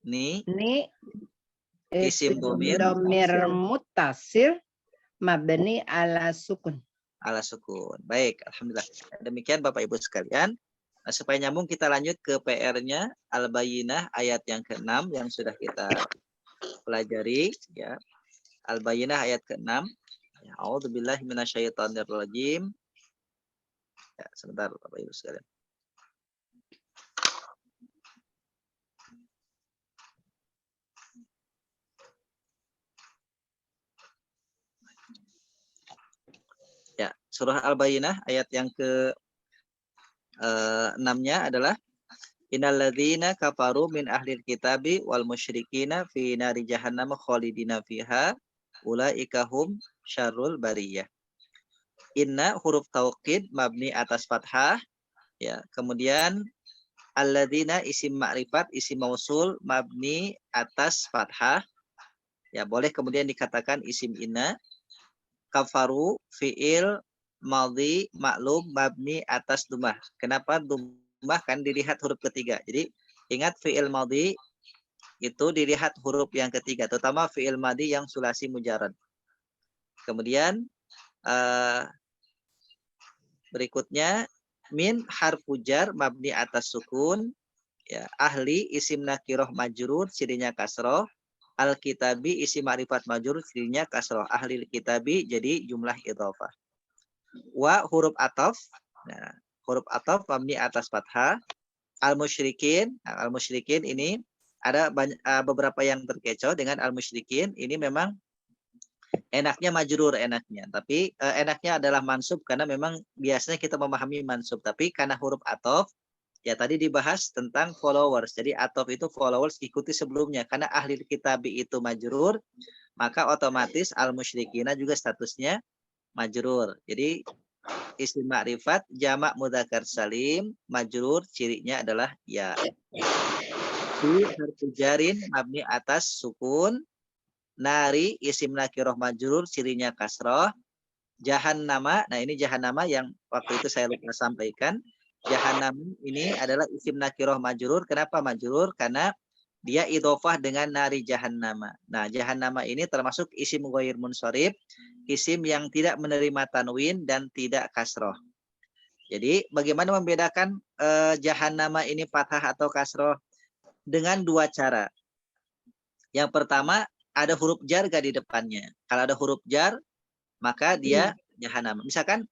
Ni isim domir muttasil mabni ala sukun. Ala sukun. Baik, alhamdulillah. Demikian Bapak Ibu sekalian. Supaya nyambung kita lanjut ke PR-nya Al-Bayyinah ayat yang ke-6 yang sudah kita pelajari ya. Al-Bayyinah ayat ke-6 A'udzubillahi minasyaitonirrajim. Ya, sebentar Bapak Ibu sekalian. Ya, surah Al-Bayyinah ayat yang ke 6-nya adalah innalladzina kafaru min ahlil kitabi wal musyrikina fi nari jahannam khalidina fiha ulaika hum syarrul bariyah. Inna huruf taukid mabni atas fathah, ya. Kemudian alladzina isim ma'rifat isim mausul mabni atas fathah, ya. Boleh kemudian dikatakan isim inna. Kafaru fiil madhi maklum mabni atas dumah. Kenapa dumah? Kan dilihat huruf ketiga. Jadi ingat fiil madhi itu dilihat huruf yang ketiga, terutama fiil madhi yang sulasi mujarrad. Kemudian berikutnya min harfu jar mabni atas sukun, ya. Ahli isim nakiroh majrur cirinya kasroh. Al-kitabi isim ma'rifat majrur cirinya kasroh. Ahli kitabi jadi jumlah idhofah. Wa huruf ataf. Nah, huruf ataf mabni atas fathah. Al-musyrikin. Nah, al-musyrikin ini ada beberapa yang terkecoh dengan al-musyrikin. Ini memang enaknya majrur enaknya. Tapi enaknya adalah mansub karena memang biasanya kita memahami mansub. Tapi karena huruf ataf, ya tadi dibahas tentang followers. Jadi ataf itu followers ikuti sebelumnya. Karena ahli kitabi itu majrur, maka otomatis al-musyrikina juga statusnya majrur. Jadi isim ma'rifat jamak mudzakkar salim majrur cirinya adalah ya. Fi harfu jarin mabni atas sukun. Nari isim nakirah majrur cirinya kasroh. Jahannama, nah ini jahannama yang waktu itu saya lupa sampaikan. Jahannam ini adalah isim nakirah majrur. Kenapa majrur? Karena dia idhofah dengan nari jahannama. Nah, jahannama ini termasuk isim ghair munsharif, isim yang tidak menerima tanwin dan tidak kasroh. Jadi, bagaimana membedakan jahannama ini fathah atau kasroh? Dengan dua cara. Yang pertama, ada huruf jar gak di depannya? Kalau ada huruf jar, maka dia jahannama. Misalkan,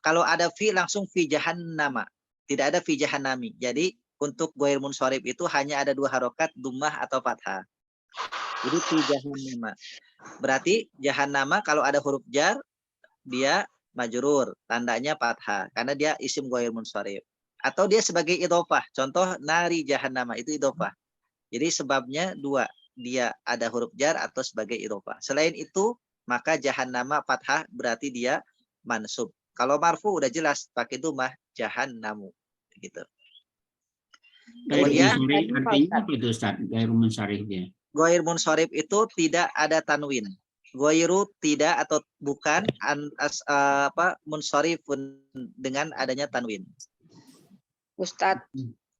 kalau ada fi langsung fi jahannama. Tidak ada fi jahannami. Jadi untuk ghair munsharif itu hanya ada dua harokat, dummah atau fathah. Jadi fi jahannama. Berarti jahannama kalau ada huruf jar, dia majrur. Tandanya fathah. Karena dia isim ghair munsharif. Atau dia sebagai idhofah. Contoh nari jahannama itu idhofah. Jadi sebabnya dua. Dia ada huruf jar atau sebagai idhofah. Selain itu, maka jahannama fathah berarti dia mansub. Kalau marfu udah jelas pakai dumah jahannamu gitu. Kemudian artinya apa itu Ustaz? Ghair munsharif dia. Ghair munsharif itu tidak ada tanwin. Ghairu tidak atau bukan munsharifun dengan adanya tanwin. Ustadz,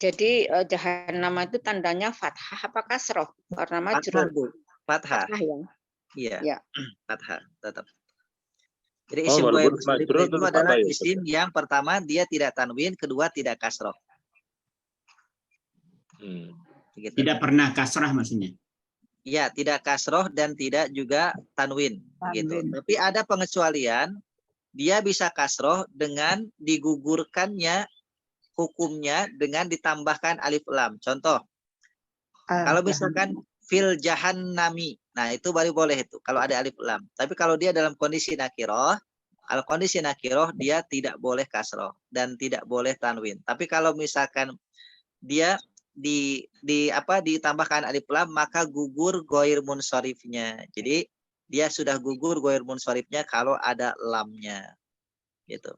jadi jahannama itu tandanya fathah apa kasroh? Karena majrur. Fathah. Fathah ya. Iya. Ya. Fathah tetap. Jadi isim ghair munsharif itu adalah isim yang pertama dia tidak tanwin, kedua tidak kasroh. Gitu. Tidak pernah kasrah maksudnya. Ya, tidak kasroh dan tidak juga tanwin. Gitu. Tapi ada pengecualian, dia bisa kasroh dengan digugurkannya hukumnya dengan ditambahkan alif lam. Contoh, kalau misalkan fil jahannami, nah itu baru boleh itu kalau ada alif lam. Tapi kalau dia dalam kondisi nakiroh, kondisi nakiroh dia tidak boleh kasroh dan tidak boleh tanwin. Tapi kalau misalkan dia ditambahkan alif lam, maka gugur ghair munsharifnya. Jadi dia sudah gugur ghair munsharifnya kalau ada lamnya. Gitu.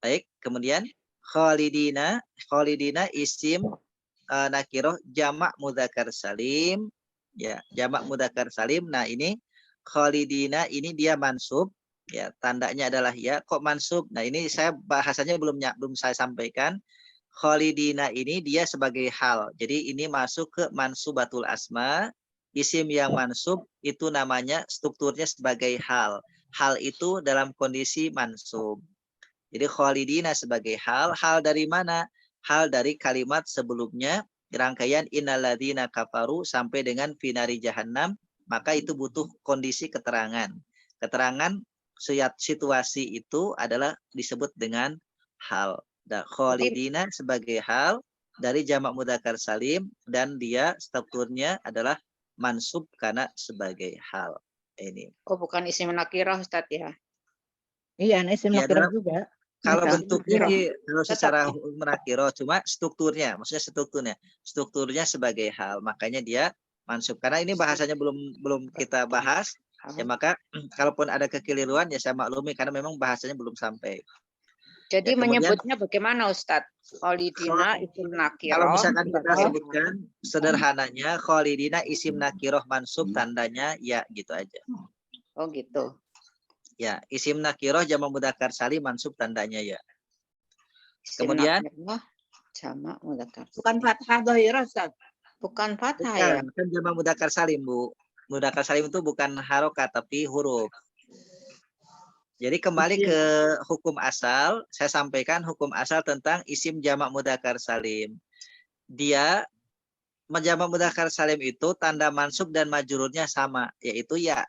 Baik, kemudian khalidina isim nakiroh jamak mudzakkar salim, ya, jamak mudzakkar salim. Nah, ini khalidina ini dia mansub, ya, tandanya adalah ya. Kok mansub? Nah, ini saya bahasanya belum saya sampaikan. Khalidina ini dia sebagai hal. Jadi ini masuk ke mansubatul asma. Isim yang mansub itu namanya strukturnya sebagai hal. Hal itu dalam kondisi mansub. Jadi khalidina sebagai hal. Hal dari mana? Hal dari kalimat sebelumnya, rangkaian innalladzina kafaru sampai dengan finari jahannam maka itu butuh kondisi keterangan. Keterangan situasi itu adalah disebut dengan hal. Khalidina sebagai hal dari jamak mudzakkar salim dan dia strukturnya adalah mansub karena sebagai hal. Ini. Oh, bukan isim nakirah Ustaz ya. Iya, isim Ya, nakirah juga. Kalau Mereka. bentuknya kalau Tetap secara sih. nakirah, cuma strukturnya, maksudnya strukturnya sebagai hal, makanya dia mansub. Karena ini bahasanya belum kita bahas, ya maka kalaupun ada kekeliruan ya saya maklumi karena memang bahasanya belum sampai. Jadi Ya, kemudian- menyebutnya bagaimana Ustaz? Khalidina isim nakirah. Kalau misalkan kita sebutkan sederhananya Khalidina isim nakiroh mansub tandanya ya gitu aja. Oh gitu. Ya, isim nakiroh jamak mudzakkar salim mansub tandanya ya. Isim Kemudian nakirah, jamak mudzakkar. Bukan fathah dhahirah, Ustaz. Bukan fathah ya. Kan jamak mudzakkar salim, Bu. Mudzakkar salim itu bukan harokat tapi huruf. Jadi kembali ke hukum asal, saya sampaikan hukum asal tentang isim jamak mudzakkar salim. Dia jamak mudzakkar salim itu tanda mansub dan majrurnya sama, yaitu ya.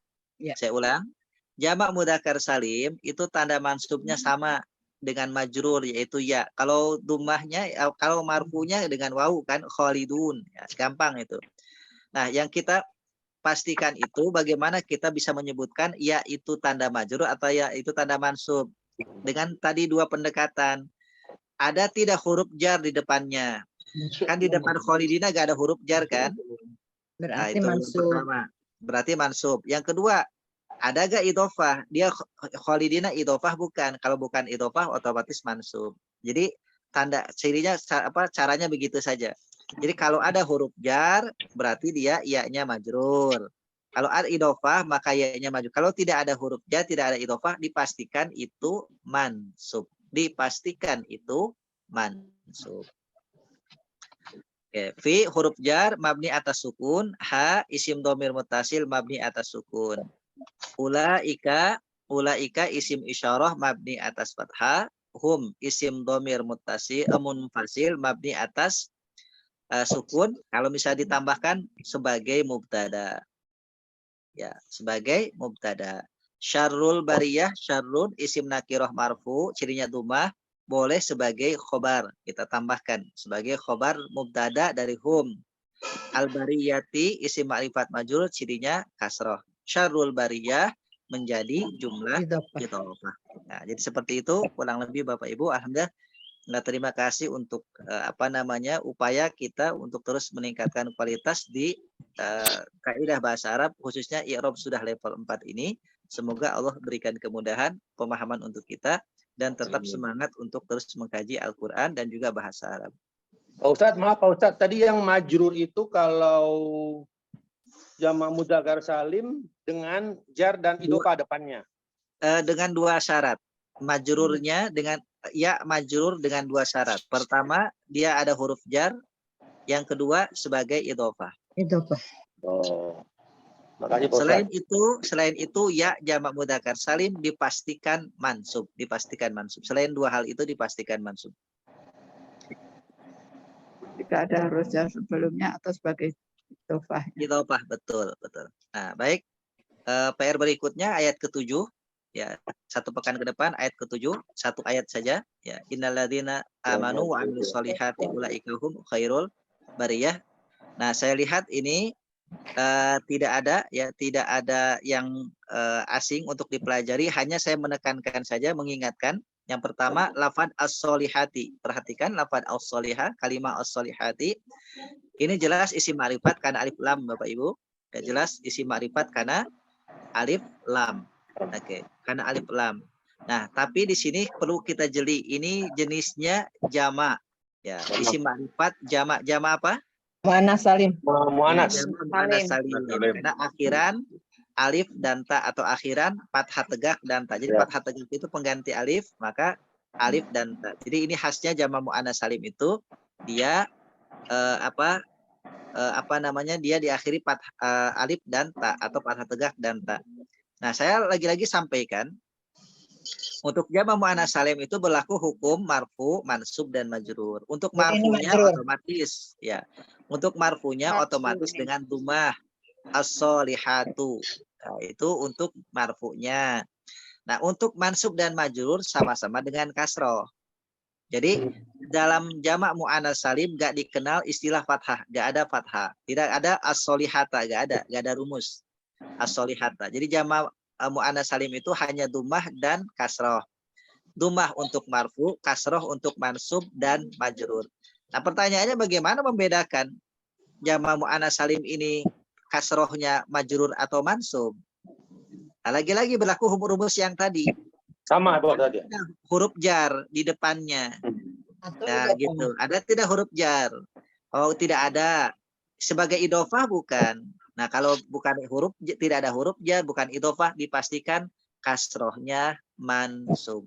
Saya ulang. Jamak mudzakkar salim itu tanda mansubnya sama dengan majrur yaitu ya. Kalau dumahnya kalau marfunya dengan wawu kan khalidun, ya, gampang itu. Nah, yang kita pastikan itu bagaimana kita bisa menyebutkan ya itu tanda majrur atau ya itu tanda mansub dengan tadi dua pendekatan. Ada tidak huruf jar di depannya? Kan di depan khalidina gak ada huruf jar kan? Berarti itu mansub. pertama. Berarti mansub. Yang kedua, ada gak idhofah? Dia khalidina idhofah bukan? Kalau bukan idhofah otomatis mansub. Jadi tanda cirinya apa caranya begitu saja. Jadi kalau ada huruf jar berarti dia iya-nya majrur. Kalau ada idhofah maka iya-nya majrur. Kalau tidak ada huruf jar, tidak ada idhofah, dipastikan itu mansub. Dipastikan itu mansub. Oke, fi huruf jar mabni atas sukun, ha isim dhamir muttasil mabni atas sukun. Ulaika isim isyarah mabni atas fathah, hum isim dhamir muttasil munfasil mabni atas sukun. Kalau misalnya ditambahkan sebagai mubtada. Ya, sebagai mubtada. Syarrul bariyah, syarrun isim nakirah marfu, cirinya dhammah, boleh sebagai khobar. Kita tambahkan sebagai khobar mubtada dari hum. Al bariyati isim ma'rifat majrur, cirinya kasrah. Syarrul bariyah menjadi jumlah idhofah. Nah, jadi seperti itu kurang lebih Bapak Ibu. Alhamdulillah. Nah, terima kasih untuk upaya kita untuk terus meningkatkan kualitas di kaidah bahasa Arab, khususnya i'rab sudah level 4 ini. Semoga Allah berikan kemudahan pemahaman untuk kita dan tetap semangat untuk terus mengkaji Al-Qur'an dan juga bahasa Arab. Pak Ustadz, maaf Pak Ustadz, tadi yang majrur itu kalau jamak mudzakkar salim dengan jar dan idhofah depannya. Dengan dua syarat. Majrurnya dengan ya majrur dengan dua syarat. Pertama, dia ada huruf jar. Yang kedua, sebagai idhofah. Idhofah. Oh. Makasih Pak Ustadz. Selain itu ya jamak mudzakkar salim dipastikan mansub, Selain dua hal itu dipastikan mansub. Jika ada huruf jar sebelumnya atau sebagai idhofah. Idhofah, betul. Nah, baik. PR berikutnya ayat ke-7. Ya, satu pekan ke depan ayat ke-7, satu ayat saja. Ya, innalladzina amanu wa amilus solihati ulaika hum khairul bariyah. Nah, saya lihat ini tidak ada yang asing untuk dipelajari, hanya saya menekankan saja, mengingatkan. Yang pertama, lafad as-solihati. Perhatikan lafad as-solihah, kalimat as-solihati. Ini jelas isim ma'rifat karena alif lam, Bapak Ibu. Ya, jelas isim ma'rifat karena alif lam. Oke, karena alif lam. Nah, tapi di sini perlu kita jeli. Ini jenisnya jamak. Ya, isim ma'rifat jamak. Jamak apa? Mu'annas salim. Mu'annas. Mu'annas salim. Karena akhiran alif dan ta atau akhiran fathah tegak dan ta. Jadi fathah tegak itu pengganti alif, maka alif dan ta. Jadi ini khasnya jamak mu'annas salim itu dia dia diakhiri alif dan ta atau fathah tegak dan ta. Nah, saya lagi-lagi sampaikan untuk jamak mu'annas salim itu berlaku hukum marfu, mansub dan majrur. Untuk marfunya otomatis ya. Untuk marfunya otomatis dengan dhammah. as-solihatu. Nah, itu untuk marfu'nya. Nah, untuk mansub dan majrur sama-sama dengan kasroh. Jadi dalam jamak mu'anats salim gak dikenal istilah fathah, gak ada fathah. Tidak ada as-solihata, gak ada rumus as-solihata. Jadi jamak mu'anats salim itu hanya dumah dan kasroh. Dumah untuk marfu, kasroh untuk mansub dan majrur. Nah, pertanyaannya bagaimana membedakan jamak mu'anats salim ini kasrohnya majrur atau mansub? Nah, lagi-lagi berlaku rumus yang tadi. Sama Pak tadi. Huruf jar di depannya. Nah, gitu. Ada tidak huruf jar? Oh, tidak ada. Sebagai idofah bukan. Nah, kalau bukan huruf, tidak ada huruf jar, bukan idofah, dipastikan kasrohnya mansub.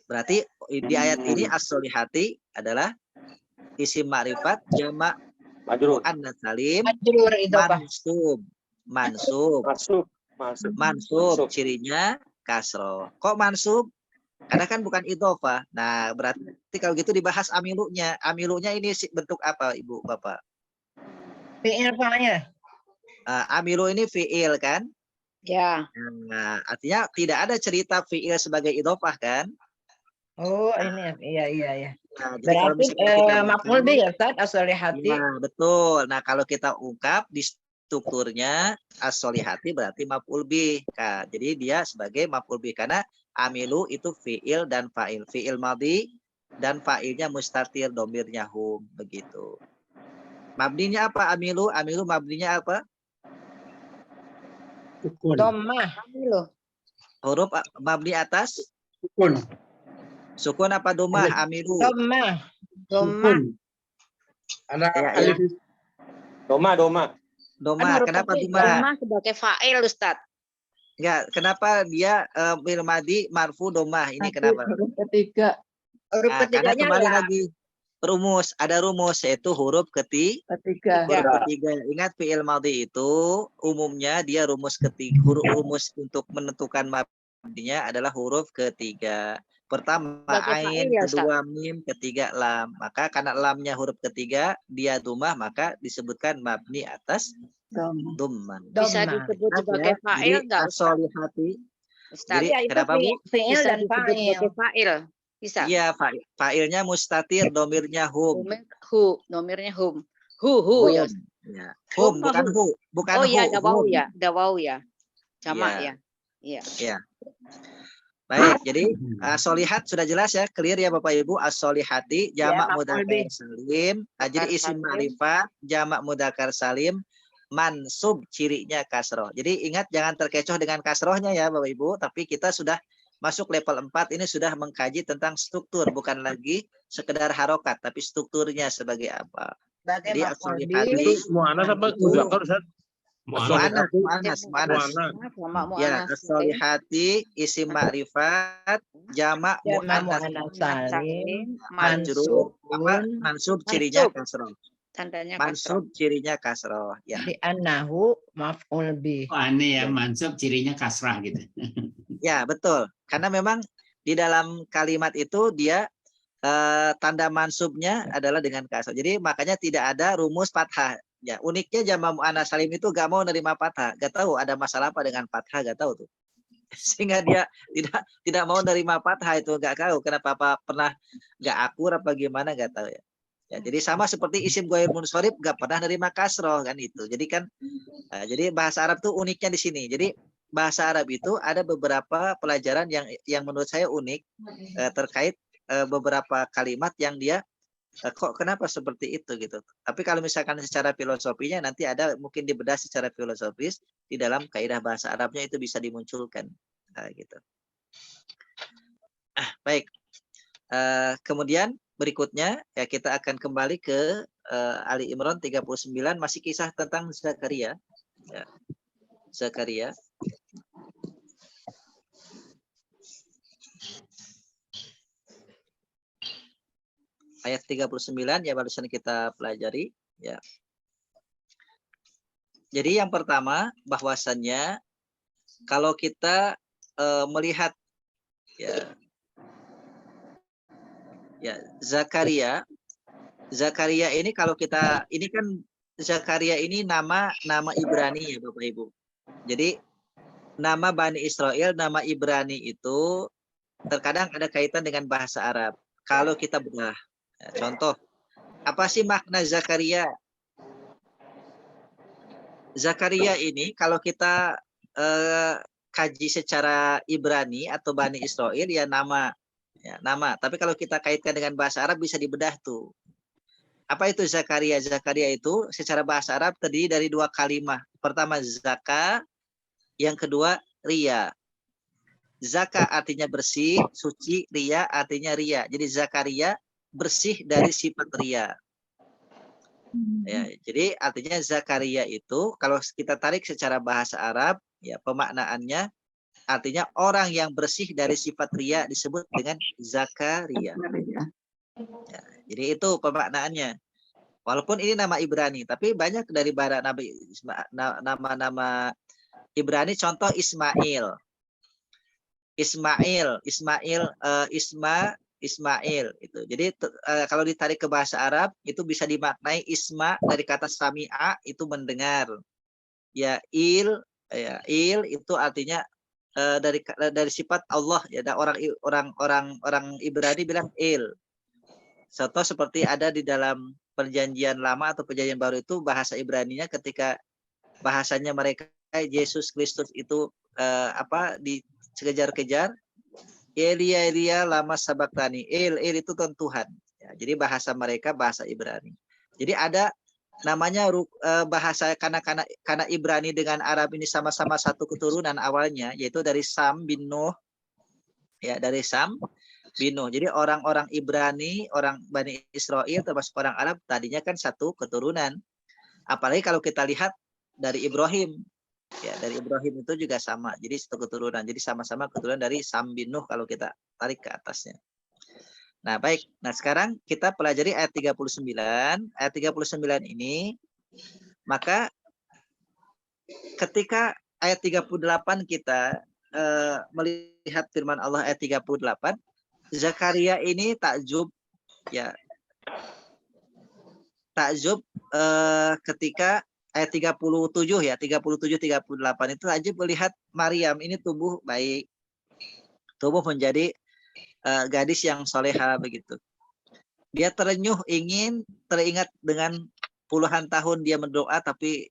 Berarti di ayat ini as-solihati adalah isim ma'rifat jamak mu'anats salim mansub cirinya kasroh. Kok mansub? Karena kan bukan idofah. Nah, berarti kalau gitu dibahas amilunya. Amilunya ini bentuk apa, Ibu, Bapak? Fi'il fa'il. Amilu ini fi'il kan? Ya. Nah, artinya tidak ada cerita fi'il sebagai idofah kan? Oh, ini iya. Nah, jadi kalau Berarti maf'ul bih ya Ustaz, as-solihati. Ya, betul. Nah, kalau kita ungkap di strukturnya as-solihati berarti maf'ul bih. Nah, jadi dia sebagai maf'ul bih karena amilu itu fi'il dan fa'il. Fi'il madhi dan fa'ilnya mustatir, domirnya hum, begitu. Mabninya apa amilu? Amilu mabninya apa? Sukun. Dhammah. Huruf mabni atas? Sukun. Sukun apa domah? Amilu. Dhammah. Sukun. Ada alif. Doma. Kenapa domah? Doma sebagai fa'il, Ustaz. Enggak, kenapa dia bil madhi marfu domah? Ini kenapa? Huruf ketiga. Huruf Karena ketiganya kembali lam. lagi rumus, ada rumus yaitu huruf Ketiga. huruf ketiga. Ingat fi'il madhi itu umumnya dia rumus ketiga, rumus untuk menentukan mabninya adalah huruf ketiga. Pertama Sebagai ain, fa'il ya, kedua mim, ketiga lam. Maka karena lamnya huruf ketiga, dia dumah, maka disebutkan mabni atas dumman. Bisa Dhammah. disebut sebagai fa'il Jadi enggak, Ustaz? as-solihati. Ustaz, Jadi Iya, itu kenapa Bu? fi'il bisa dan disebut fa'il. sebagai fa'il. Bisa. Iya, fa'ilnya mustatir, domirnya hum. Nomirnya hum. Hu ya. Ya. Hum, bukan hu. Bukan Oh iya, hu. ada wau hum. ya. Ada wau ya. Jamak Iya. ya. Iya. Ya. Baik, jadi solihat sudah jelas ya, clear ya Bapak Ibu. As-solihati jamak maf'ul mudzakkar salim. Jadi isim ma'rifat jamak mudzakkar salim mansub cirinya kasroh. Jadi ingat jangan terkecoh dengan kasrohnya ya Bapak Ibu, tapi kita sudah masuk level 4 ini sudah mengkaji tentang struktur, bukan lagi sekedar harokat tapi strukturnya sebagai apa. Jadi as-solihati Mu'annas apa mudzakkar Ustaz? mu'annas. Ya, Mu'annas as-solihati isim ma'rifat jamak mu'annas salim mansub cirinya kasroh. Tandanya Mansub cirinya kasroh. Ya. di annahu maf'ul bih. Oh, aneh ya, mansub cirinya kasrah gitu. Ya, betul. Karena memang di dalam kalimat itu dia tanda mansubnya adalah dengan kasroh. Jadi makanya tidak ada rumus fathah. Ya, uniknya jamak mu'annas salim itu gak mau nerima fathah. Gak tahu ada masalah apa dengan fathah, gak tahu tuh. Sehingga dia tidak mau nerima fathah itu, gak tahu kenapa, apa pernah gak akur apa gimana, gak tahu ya. Ya, jadi sama seperti isim ghair munsharif gak pernah nerima kasroh kan itu. Jadi kan jadi bahasa Arab tuh uniknya di sini. Jadi bahasa Arab itu ada beberapa pelajaran yang menurut saya unik terkait beberapa kalimat yang dia kok kenapa seperti itu gitu. Tapi kalau misalkan secara filosofinya nanti ada mungkin dibedah secara filosofis di dalam kaidah bahasa Arabnya itu bisa dimunculkan gitu. Baik. Kemudian berikutnya ya kita akan kembali ke Ali Imran 39 masih kisah tentang Zakaria. Ya. Zakaria. Ayat 39 ya barusan kita pelajari ya. Jadi yang pertama bahwasannya kalau kita melihat ya Zakaria ini kalau kita ini kan Zakaria ini nama Ibrani ya Bapak Ibu. Jadi nama Bani Israel, nama Ibrani itu terkadang ada kaitan dengan bahasa Arab. Kalau kita bedah, contoh, apa sih makna Zakaria? Zakaria ini kalau kita kaji secara Ibrani atau Bani Israel ya nama. Tapi kalau kita kaitkan dengan bahasa Arab bisa dibedah tuh. Apa itu Zakaria? Zakaria itu secara bahasa Arab terdiri dari dua kalimat. Pertama zaka, yang kedua ria. Zaka artinya bersih, suci, ria artinya ria. Jadi Zakaria bersih dari sifat ria. Ya, jadi artinya Zakaria itu kalau kita tarik secara bahasa Arab, ya pemaknaannya artinya orang yang bersih dari sifat ria disebut dengan Zakaria. Ya, jadi itu pemaknaannya. Walaupun ini nama Ibrani, tapi banyak dari nama-nama Ibrani. Contoh Ismail. Ismail itu. Jadi kalau ditarik ke bahasa Arab itu bisa dimaknai isma dari kata sami'a itu mendengar. Ya il itu artinya dari sifat Allah ya. Ada orang Ibrani bilang il. Contoh seperti ada di dalam perjanjian lama atau perjanjian baru itu bahasa Ibraninya ketika bahasanya mereka Yesus Kristus itu dikejar-kejar Elia lama sabaktani. Il itu kan Tuhan. Ya, jadi bahasa mereka bahasa Ibrani. Jadi ada namanya bahasa karena Ibrani dengan Arab ini sama-sama satu keturunan awalnya yaitu dari Sam bin Nuh. Ya, dari Sam bin Nuh. Jadi orang-orang Ibrani, orang Bani Israel termasuk orang Arab tadinya kan satu keturunan. Apalagi kalau kita lihat dari Ibrahim. Ya, dari Ibrahim itu juga sama. Jadi satu keturunan. Jadi sama-sama keturunan dari Sam bin Nuh kalau kita tarik ke atasnya. Nah, baik. Nah, sekarang kita pelajari ayat 39. Ayat 39 ini maka ketika ayat 38 kita melihat firman Allah ayat 38, Zakaria ini takjub ya. Takjub ketika ayat 37 ya, 37-38 itu aja melihat Maryam ini tumbuh baik. Tumbuh menjadi gadis yang soleha begitu. Dia terenyuh ingin teringat dengan puluhan tahun dia berdoa tapi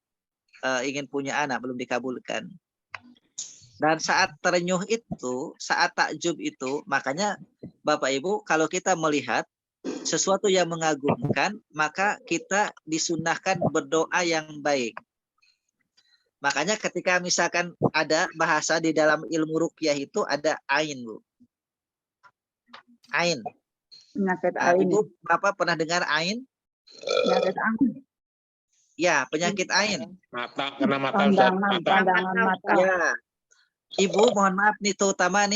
ingin punya anak belum dikabulkan. Dan saat terenyuh itu, saat takjub itu, makanya Bapak Ibu kalau kita melihat sesuatu yang mengagumkan, maka kita disunahkan berdoa yang baik. Makanya ketika misalkan ada bahasa di dalam ilmu ruqyah itu ada ain, Bu. Ain. Penyakit ain. Ibu, Bapak pernah dengar ain? Penyakit ain. Ya, penyakit ain. Mata, kena mata. Pandangan mata. Ya. Ibu, mohon maaf nih, terutama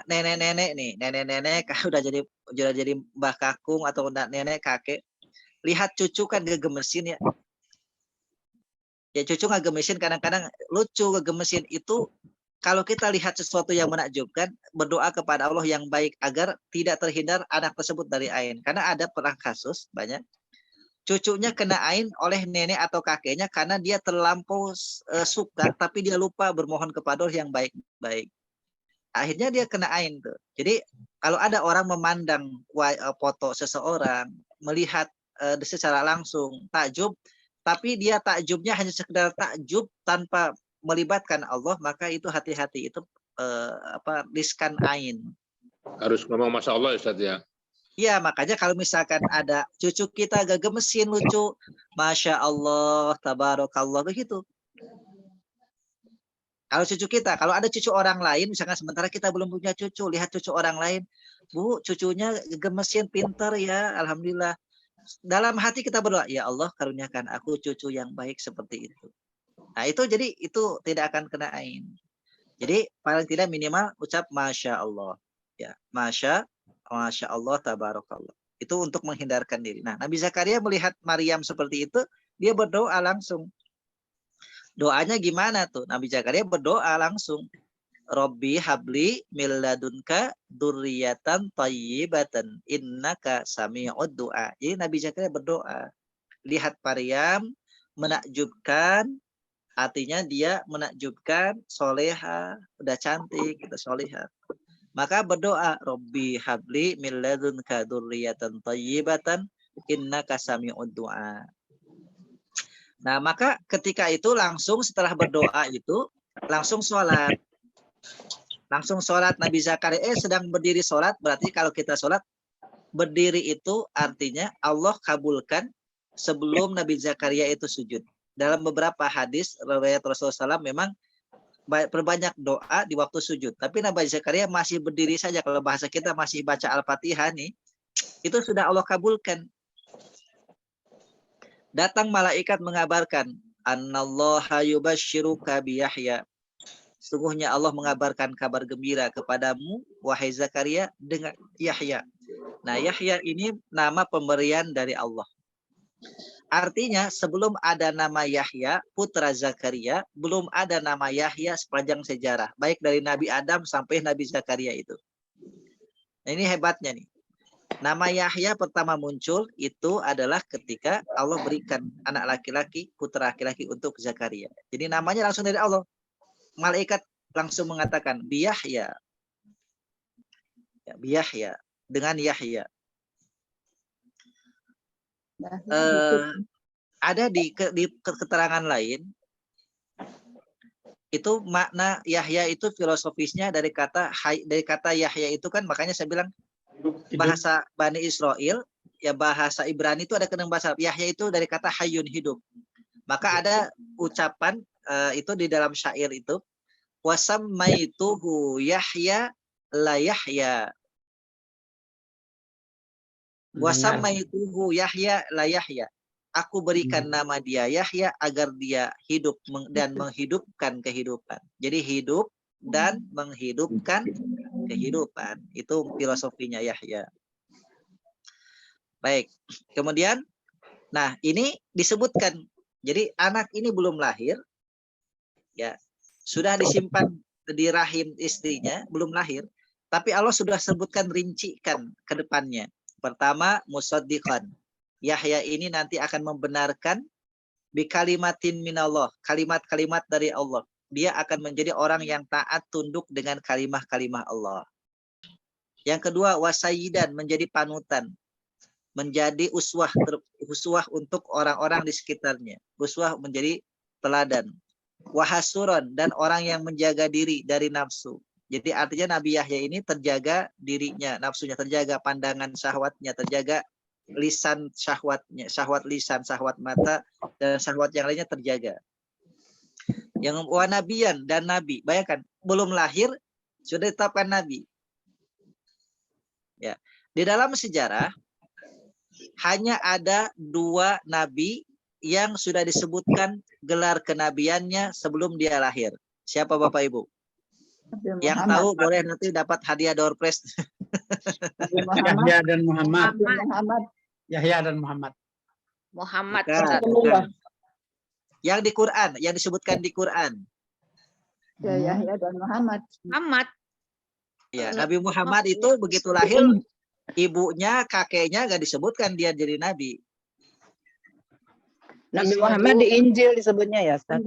nenek-nenek nih. Nenek-nenek udah jadi mbah kakung atau nenek kakek. Lihat cucu kan gegemesin ya. Ya cucu ngegemesin kadang-kadang lucu gegemesin itu. Kalau kita lihat sesuatu yang menakjubkan, berdoa kepada Allah yang baik agar tidak terhindar anak tersebut dari ain. Karena ada pernah kasus banyak. Cucunya kena ain oleh nenek atau kakeknya karena dia terlampau suka tapi dia lupa bermohon kepada Allah yang baik-baik. Akhirnya dia kena ain tuh. Jadi kalau ada orang memandang foto seseorang, melihat secara langsung takjub, tapi dia takjubnya hanya sekedar takjub tanpa melibatkan Allah, maka itu hati-hati, itu riskan ain. Harus ngomong Masya Allah ya Ustaz ya. Iya, makanya kalau misalkan ada cucu kita agak gemesin lucu, Masya Allah, Tabarakallah, begitu. Kalau cucu kita, kalau ada cucu orang lain, misalkan sementara kita belum punya cucu, lihat cucu orang lain, Bu, cucunya gemesin, pintar ya, Alhamdulillah. Dalam hati kita berdoa, ya Allah karuniakan aku cucu yang baik seperti itu. Nah itu jadi itu tidak akan kena ain. Jadi paling tidak minimal ucap Masya Allah. Ya, Masya Allah, Tabarakallah. Itu untuk menghindarkan diri. Nah, Nabi Zakaria melihat Maryam seperti itu, dia berdoa langsung. Doanya gimana tuh? Nabi Zakaria berdoa langsung. Robbi habli min ladunka dzurriyyatan thayyibatan innaka sami'ud du'a. Jadi Nabi Zakaria berdoa. lihat Maryam menakjubkan, artinya dia menakjubkan, soleha, udah cantik, kita soleha. Maka berdoa, Robbi habli min ladunka dzurriyyatan thayyibatan innaka sami'ud du'a. Nah, maka ketika itu langsung setelah berdoa itu langsung sholat. Langsung sholat. Nabi Zakaria sedang berdiri sholat, berarti kalau kita sholat berdiri itu artinya Allah kabulkan sebelum Nabi Zakaria itu sujud. Dalam beberapa hadis riwayat Rasulullah SAW memang perbanyak doa di waktu sujud. Tapi Nabi Zakaria masih berdiri saja. Kalau bahasa kita masih baca Al-Fatihah nih, itu sudah Allah kabulkan. Datang malaikat mengabarkan, Annallaha yubashshiruka bi Yahya. Sungguhnya Allah mengabarkan kabar gembira kepadamu, wahai Zakaria, dengan Yahya. Nah, Yahya ini nama pemberian dari Allah. Artinya sebelum ada nama Yahya, putra Zakaria, belum ada nama Yahya sepanjang sejarah. Baik dari Nabi Adam sampai Nabi Zakaria itu. Nah, ini hebatnya nih. Nama Yahya pertama muncul itu adalah ketika Allah berikan anak laki-laki, putra laki-laki untuk Zakaria. Jadi namanya langsung dari Allah. Malaikat langsung mengatakan, bi Yahya. Ya, bi Yahya. Dengan Yahya. Ada di keterangan lain itu makna Yahya itu filosofisnya dari kata Yahya itu kan, makanya saya bilang bahasa Bani Israel ya, bahasa Ibrani itu ada kenang bahasa Yahya itu dari kata hayyun, hidup. Maka ada ucapan itu di dalam syair itu, wasammaituhu Yahya la Yahya. Wasammaituhu Yahya la Yahya. Aku berikan nama dia Yahya agar dia hidup dan menghidupkan kehidupan. Jadi hidup dan menghidupkan kehidupan. Itu filosofinya Yahya. Baik. Kemudian, nah ini disebutkan. Jadi anak ini belum lahir, ya sudah disimpan di rahim istrinya, belum lahir. Tapi Allah sudah sebutkan, rincikan ke depannya. Pertama, musaddiqan. Yahya ini nanti akan membenarkan bi kalimatin minallah, kalimat-kalimat dari Allah. Dia akan menjadi orang yang taat tunduk dengan kalimah-kalimah Allah. Yang kedua, wasayyidan, menjadi panutan, menjadi uswah untuk orang-orang di sekitarnya. Uswah menjadi teladan. Wahasuron, dan orang yang menjaga diri dari nafsu. Jadi artinya Nabi Yahya ini terjaga dirinya, nafsunya terjaga, pandangan syahwatnya terjaga, lisan syahwatnya, syahwat lisan, syahwat mata, dan syahwat yang lainnya terjaga. Yang wanabian dan nabi, bayangkan belum lahir sudah ditetapkan nabi. Ya, di dalam sejarah hanya ada 2 nabi yang sudah disebutkan gelar kenabiannya sebelum dia lahir. Siapa Bapak Ibu? Yang tahu boleh nanti dapat hadiah door prize. Yahya dan Muhammad. Yahya dan Muhammad. Muhammad. Bukan. Yang di Quran, yang disebutkan di Quran. Ya, Yahya dan Muhammad. Muhammad. Ya, Nabi Muhammad itu begitu lahir, ibunya, kakeknya nggak disebutkan dia jadi nabi. Nabi Muhammad di Injil disebutnya ya, Ustaz.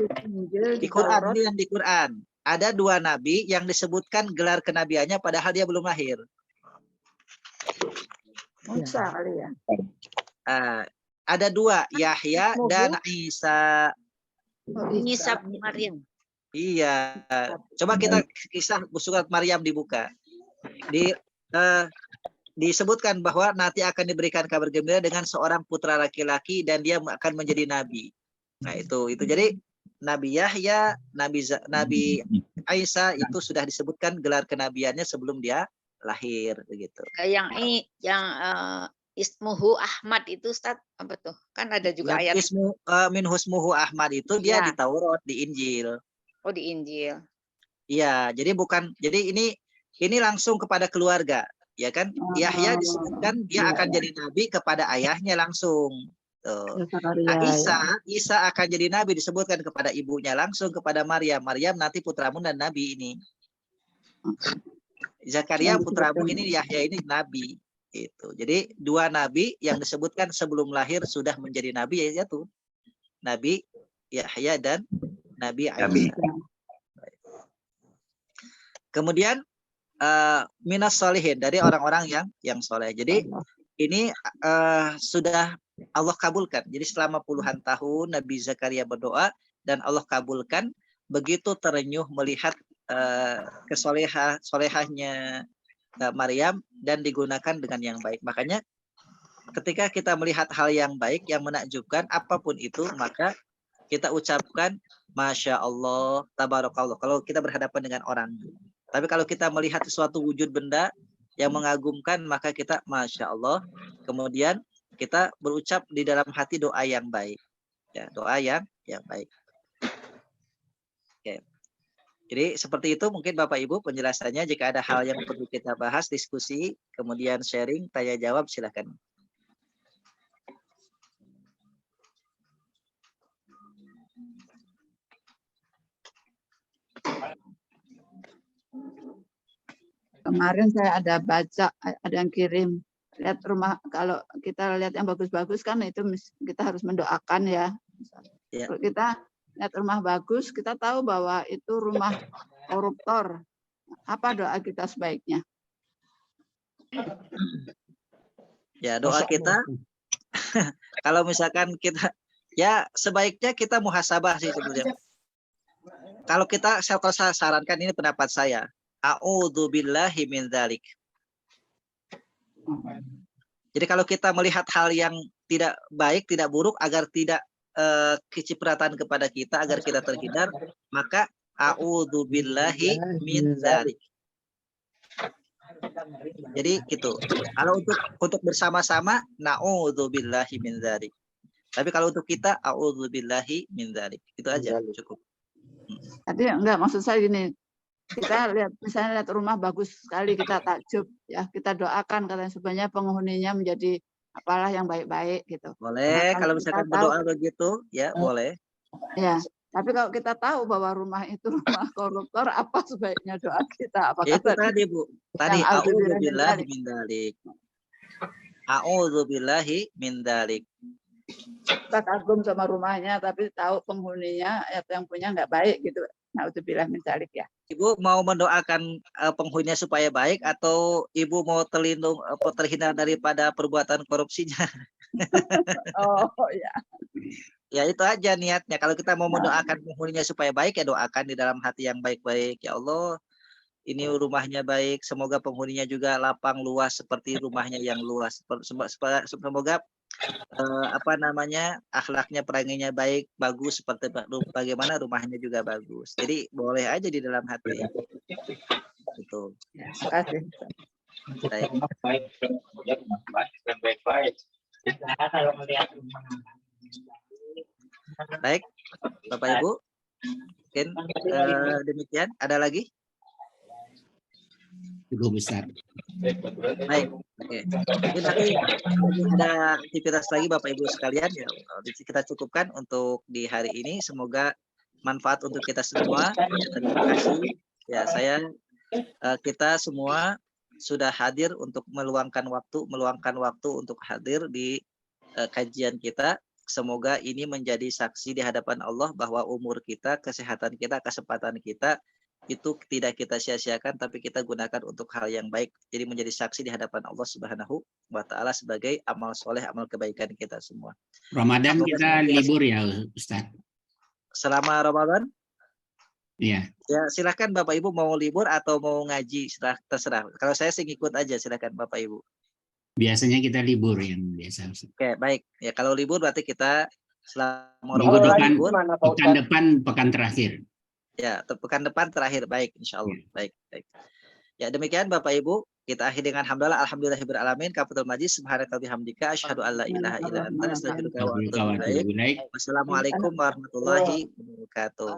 Di Quran, ini yang di Quran. Ada 2 nabi yang disebutkan gelar kenabiannya padahal dia belum lahir. Musa kali ya. Ada 2, Yahya dan Isa. Isa bin Maryam. Iya. Coba kita kisah surat Maryam dibuka. Disebutkan bahwa nanti akan diberikan kabar gembira dengan seorang putra laki-laki dan dia akan menjadi nabi. Nah, itu. Jadi Nabi Yahya, Nabi Isa itu sudah disebutkan gelar kenabiannya sebelum dia lahir begitu. Yang ismuhu Ahmad itu, Ustaz, apa tuh? Kan ada juga ayat min husmuhu Ahmad itu dia di Taurat, di Injil. Oh, di Injil. Iya, jadi ini langsung kepada keluarga, ya kan? Yahya disebutkan dia akan jadi nabi kepada ayahnya langsung. Tuh. Nah, Isa akan jadi nabi disebutkan kepada ibunya langsung kepada Maryam. Maryam nanti putramu dan nabi ini. Zakaria putramu ini, Yahya ini nabi. Itu. Jadi dua nabi yang disebutkan sebelum lahir sudah menjadi nabi yaitu Nabi Yahya dan Nabi Isa. Kemudian minas solihin, dari orang-orang yang soleh. Jadi ini sudah Allah kabulkan. Jadi selama puluhan tahun Nabi Zakaria berdoa dan Allah kabulkan. Begitu terenyuh melihat solehahnya Maryam dan digunakan dengan yang baik. Makanya ketika kita melihat hal yang baik, yang menakjubkan, apapun itu, maka kita ucapkan Masya Allah, Tabarakallah. Kalau kita berhadapan dengan orang. Tapi kalau kita melihat sesuatu wujud benda yang mengagumkan, maka kita Masya Allah. Kemudian kita berucap di dalam hati doa yang baik. Ya, doa yang baik. Oke. Jadi seperti itu mungkin Bapak Ibu penjelasannya. Jika ada hal yang perlu kita bahas, diskusi, kemudian sharing, tanya jawab, silakan. Kemarin saya ada baca, ada yang kirim, lihat rumah, kalau kita lihat yang bagus-bagus kan itu kita harus mendoakan ya. Kalau kita lihat rumah bagus, kita tahu bahwa itu rumah koruptor. Apa doa kita sebaiknya? Ya, doa kita kalau misalkan kita, ya sebaiknya kita muhasabah sih sebenarnya. Kalau saya sarankan, ini pendapat saya. A'udzubillahi min dzalik. Jadi kalau kita melihat hal yang tidak baik, tidak buruk, agar tidak kecipratan kepada kita, agar kita terhindar, maka a'udzubillahi min dzalik. Jadi gitu. Kalau untuk bersama-sama, na'udzubillahi min dzalik. Tapi kalau untuk kita, a'udzubillahi min dzalik. Itu aja cukup. Tadi enggak, maksud saya gini. Kita lihat, misalnya lihat rumah bagus sekali, kita takjub, ya kita doakan katanya sebenarnya penghuninya menjadi apalah yang baik-baik gitu. Boleh, kalau misalkan berdoa begitu, ya boleh. Ya, tapi kalau kita tahu bahwa rumah itu rumah koruptor, apa sebaiknya doa kita? Apakah itu tadi Bu, tadi a'udzubillahi min dzalik. A'udzubillahi min dzalik. Kita kagum sama rumahnya, tapi tahu penghuninya yang punya nggak baik gitu. Na'udzubillah min dzalik ya. Ibu mau mendoakan penghuninya supaya baik, atau Ibu mau terhindar daripada perbuatan korupsinya? Oh ya. Ya itu aja niatnya. Kalau kita mau mendoakan penghuninya supaya baik, ya doakan di dalam hati yang baik-baik. Ya Allah, ini rumahnya baik. Semoga penghuninya juga lapang luas seperti rumahnya yang luas. Semoga akhlaknya, peranginya baik, bagus seperti bagaimana rumahnya juga bagus. Jadi boleh aja di dalam hati. Itu. Terima kasih. Baik, Bapak Ibu, mungkin demikian. Ada lagi? Cukup besar. Baik, oke. Mungkin nanti ada aktivitas lagi Bapak Ibu sekalian, ya kita cukupkan untuk di hari ini. Semoga manfaat untuk kita semua. Ya, terima kasih. Ya, kita semua sudah hadir untuk meluangkan waktu untuk hadir di kajian kita. Semoga ini menjadi saksi di hadapan Allah bahwa umur kita, kesehatan kita, kesempatan kita itu tidak kita sia-siakan, tapi kita gunakan untuk hal yang baik. Jadi menjadi saksi di hadapan Allah Subhanahu wa Ta'ala sebagai amal soleh, amal kebaikan kita semua. Ramadan kita libur ya, Ustaz? Selama Ramadan? Iya. Ya, silakan Bapak Ibu mau libur atau mau ngaji, terserah. Kalau saya sih ngikut aja, silakan Bapak Ibu. Biasanya kita libur yang biasa. Oke, baik. Ya, kalau libur berarti kita selama minggu Ramadan depan, pekan depan, pekan terakhir. Ya, pekan depan terakhir. Baik, insya Allah. Ya. Baik. Ya, demikian Bapak Ibu. Kita akhiri dengan hamdalah. Alhamdulillahirabbil alamin. Kafatul majid. Subhanaka bihamdika. Asyhadu an la ilaha illa anta. Astaghfiruka wa atubu ilaik. Wassalamualaikum warahmatullahi wabarakatuh.